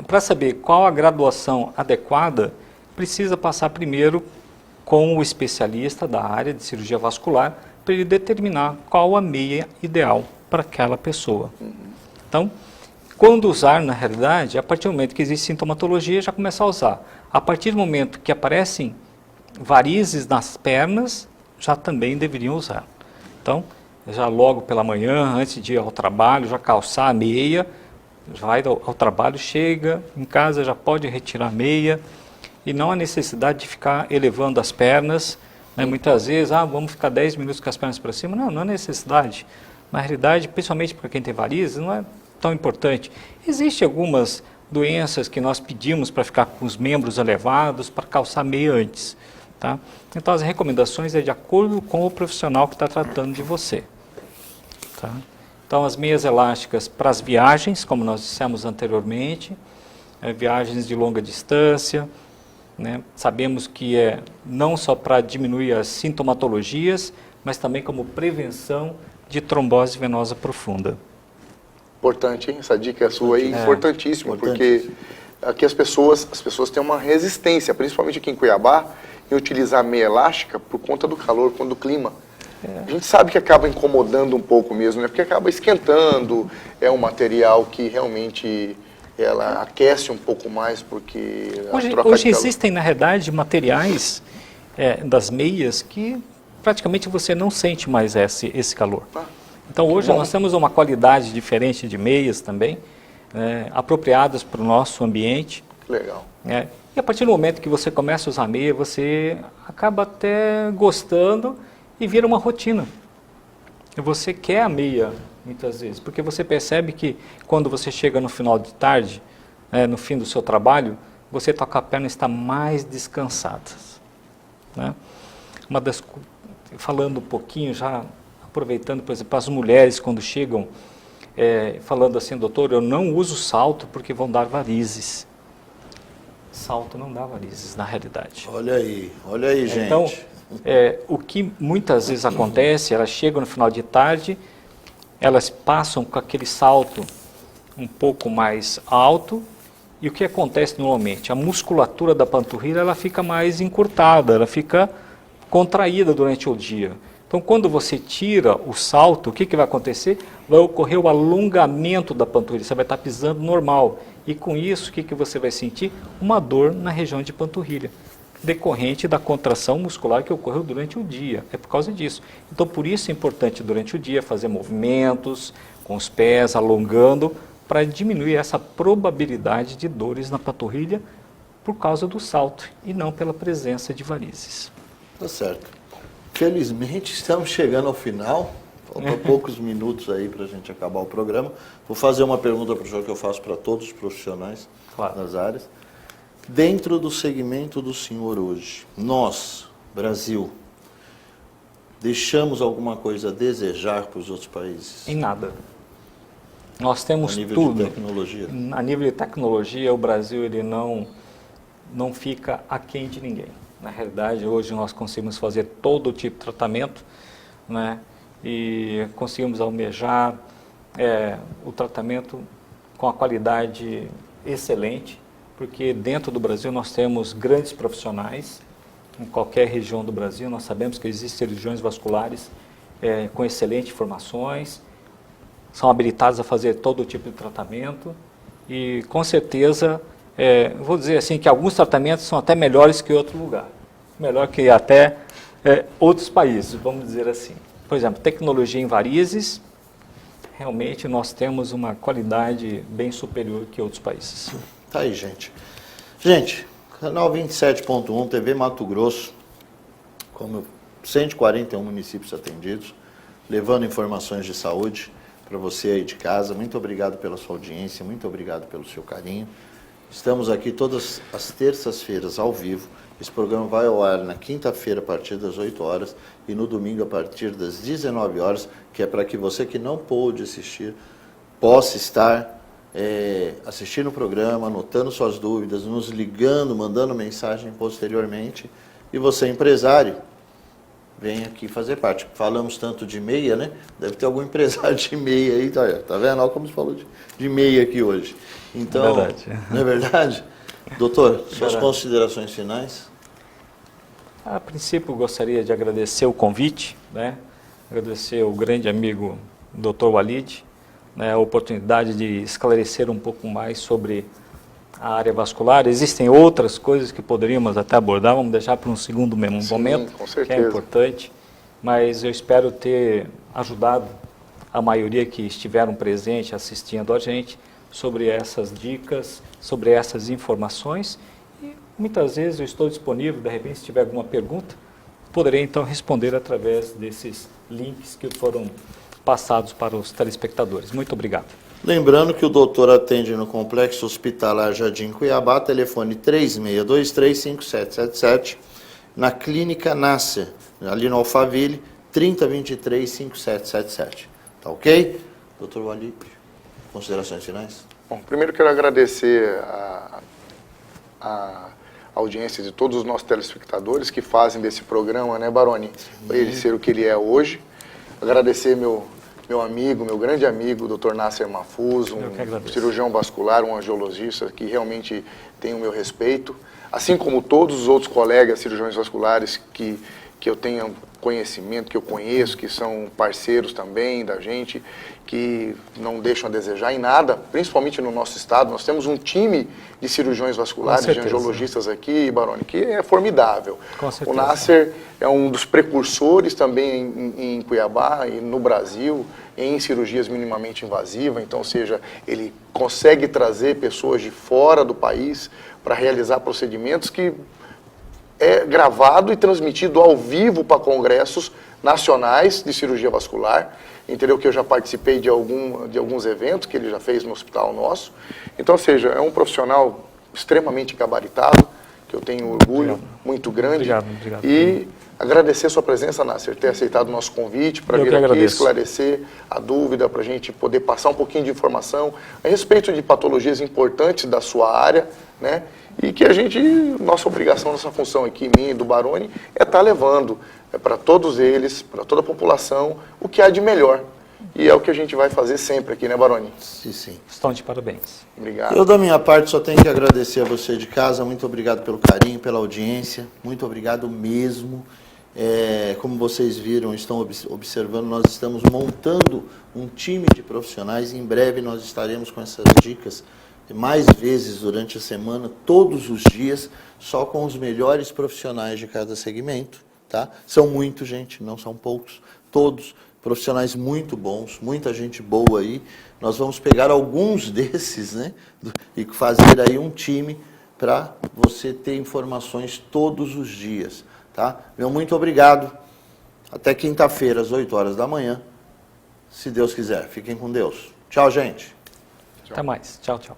[SPEAKER 5] para saber qual a graduação adequada, precisa passar primeiro com o especialista da área de cirurgia vascular para ele determinar qual a meia ideal para aquela pessoa. Então, quando usar, na realidade, a partir do momento que existe sintomatologia, já começar a usar. A partir do momento que aparecem varizes nas pernas, já também deveriam usar. Então, já logo pela manhã, antes de ir ao trabalho, já calçar a meia, vai ao trabalho, chega, em casa já pode retirar a meia, e não há necessidade de ficar elevando as pernas, né? Muitas vezes, vamos ficar 10 minutos com as pernas para cima. Não há necessidade. na realidade, principalmente para quem tem varizes, não é tão importante. Existem algumas doenças que nós pedimos para ficar com os membros elevados, para calçar meia antes. Tá? Então, as recomendações é de acordo com o profissional que está tratando de você. Tá? Então, as meias elásticas para as viagens, como nós dissemos anteriormente, viagens de longa distância, né? Sabemos que é não só para diminuir as sintomatologias, mas também como prevenção de trombose venosa profunda.
[SPEAKER 4] Importante, hein? Essa dica sua aí, importantíssima, porque aqui as pessoas têm uma resistência, principalmente aqui em Cuiabá, em utilizar meia elástica por conta do calor, quando o clima. A gente sabe que acaba incomodando um pouco mesmo, né? Porque acaba esquentando, é um material que realmente ela aquece um pouco mais, porque
[SPEAKER 5] hoje existem, na realidade, materiais das meias que praticamente você não sente mais esse calor. Então hoje nós temos uma qualidade diferente de meias também, apropriadas para o nosso ambiente.
[SPEAKER 4] Legal.
[SPEAKER 5] E a partir do momento que você começa a usar meia, você acaba até gostando e vira uma rotina. Você quer a meia muitas vezes, porque você percebe que quando você chega no final de tarde, no fim do seu trabalho, você está com a perna está mais descansada. Né? Falando um pouquinho já, aproveitando, por exemplo, as mulheres quando chegam falando assim, doutor, eu não uso salto porque vão dar varizes. Salto não dá varizes, na realidade.
[SPEAKER 3] Olha aí, gente.
[SPEAKER 5] Então, o que muitas vezes acontece, elas chegam no final de tarde, elas passam com aquele salto um pouco mais alto, e o que acontece normalmente? A musculatura da panturrilha ela fica mais encurtada, ela fica contraída durante o dia. Então, quando você tira o salto, o que vai acontecer? Vai ocorrer o alongamento da panturrilha, você vai estar pisando normal. E com isso, o que você vai sentir? Uma dor na região de panturrilha, decorrente da contração muscular que ocorreu durante o dia. É por causa disso. Então, por isso é importante durante o dia fazer movimentos com os pés, alongando, para diminuir essa probabilidade de dores na panturrilha por causa do salto e não pela presença de varizes.
[SPEAKER 3] Tá certo. Felizmente estamos chegando ao final, faltam poucos minutos aí para a gente acabar o programa. Vou fazer uma pergunta para o senhor que eu faço para todos os profissionais das áreas. Dentro do segmento do senhor hoje, nós, Brasil, deixamos alguma coisa a desejar para os outros países?
[SPEAKER 5] Em nada. Nós temos tudo.
[SPEAKER 3] A nível de tecnologia?
[SPEAKER 5] A nível de tecnologia, o Brasil ele não fica aquém de ninguém. Na realidade, hoje nós conseguimos fazer todo tipo de tratamento, né? E conseguimos almejar o tratamento com a qualidade excelente, porque dentro do Brasil nós temos grandes profissionais, em qualquer região do Brasil, nós sabemos que existem regiões vasculares com excelentes formações, são habilitados a fazer todo tipo de tratamento e com certeza, vou dizer assim, que alguns tratamentos são até melhores que outro lugar, melhor que até outros países, vamos dizer assim. Por exemplo, tecnologia em varizes, realmente nós temos uma qualidade bem superior que outros países.
[SPEAKER 3] Tá aí, gente. Gente, canal 27.1, TV Mato Grosso, como 141 municípios atendidos, levando informações de saúde para você aí de casa. Muito obrigado pela sua audiência, muito obrigado pelo seu carinho. Estamos aqui todas as terças-feiras ao vivo. Esse programa vai ao ar na quinta-feira a partir das 8 horas e no domingo a partir das 19 horas, que é para que você que não pôde assistir possa estar assistindo o programa, anotando suas dúvidas, nos ligando, mandando mensagem posteriormente. E você, empresário, vem aqui fazer parte. Falamos tanto de meia, né? Deve ter algum empresário de meia aí, tá vendo? Olha como você falou de meia aqui hoje. Então,
[SPEAKER 5] verdade.
[SPEAKER 3] Não é verdade? Doutor, suas considerações finais?
[SPEAKER 5] A princípio, gostaria de agradecer o convite, né? Agradecer o grande amigo Dr. Walid, né? A oportunidade de esclarecer um pouco mais sobre a área vascular. Existem outras coisas que poderíamos até abordar, vamos deixar para um segundo momento, que é importante, mas eu espero ter ajudado a maioria que estiveram presentes assistindo a gente sobre essas dicas, sobre essas informações, e muitas vezes eu estou disponível, de repente se tiver alguma pergunta, poderei então responder através desses links que foram passados para os telespectadores. Muito obrigado.
[SPEAKER 3] Lembrando que o doutor atende no Complexo Hospitalar Jardim Cuiabá, telefone 3623-5777, na Clínica Nasser, ali no Alphaville, 3023-5777. Tá ok? Doutor Walid, considerações finais?
[SPEAKER 4] Bom, primeiro quero agradecer a audiência de todos os nossos telespectadores que fazem desse programa, né, Baroni, para ele ser o que ele é hoje. Agradecer meu amigo, meu grande amigo, o Dr. Nasser Mahfouz, um cirurgião vascular, um angiologista que realmente tem o meu respeito, assim como todos os outros colegas cirurgiões vasculares que eu tenho conhecimento, que eu conheço, que são parceiros também da gente, que não deixam a desejar em nada, principalmente no nosso estado. Nós temos um time de cirurgiões vasculares, de angiologistas aqui, Baroni, que é formidável. O Nasser é um dos precursores também em Cuiabá e no Brasil, em cirurgias minimamente invasivas. Então, ou seja, ele consegue trazer pessoas de fora do país para realizar procedimentos que é gravado e transmitido ao vivo para congressos nacionais de cirurgia vascular, entendeu? Que eu já participei de alguns eventos que ele já fez no hospital nosso. Então, ou seja, é um profissional extremamente gabaritado, que eu tenho um orgulho muito grande. Obrigado. E agradecer a sua presença, Nasser, ter aceitado o nosso convite para vir aqui esclarecer a dúvida, para a gente poder passar um pouquinho de informação a respeito de patologias importantes da sua área, né? E que a gente, nossa obrigação, nossa função aqui, minha e do Baroni, é estar levando para todos eles, para toda a população, o que há de melhor. E é o que a gente vai fazer sempre aqui, né, Baroni?
[SPEAKER 3] Sim.
[SPEAKER 5] Estão de parabéns.
[SPEAKER 3] Obrigado. Eu, da minha parte, só tenho que agradecer a você de casa. Muito obrigado pelo carinho, pela audiência. Muito obrigado mesmo. Como vocês viram, estão observando, nós estamos montando um time de profissionais. Em breve nós estaremos com essas dicas mais vezes durante a semana, todos os dias, só com os melhores profissionais de cada segmento, tá? São muitos, gente, não são poucos, todos profissionais muito bons, muita gente boa aí. Nós vamos pegar alguns desses, né, e fazer aí um time para você ter informações todos os dias, tá? Meu muito obrigado. Até quinta-feira, às 8 horas da manhã, se Deus quiser. Fiquem com Deus. Tchau, gente.
[SPEAKER 5] Até mais. Tchau, tchau.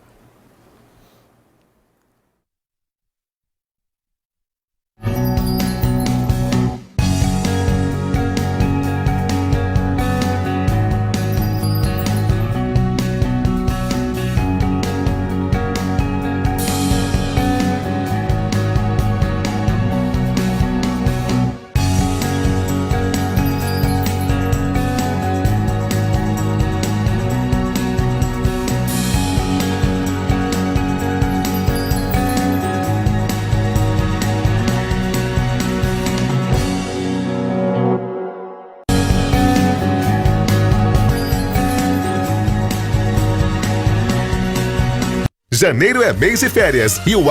[SPEAKER 11] Janeiro é mês de férias e o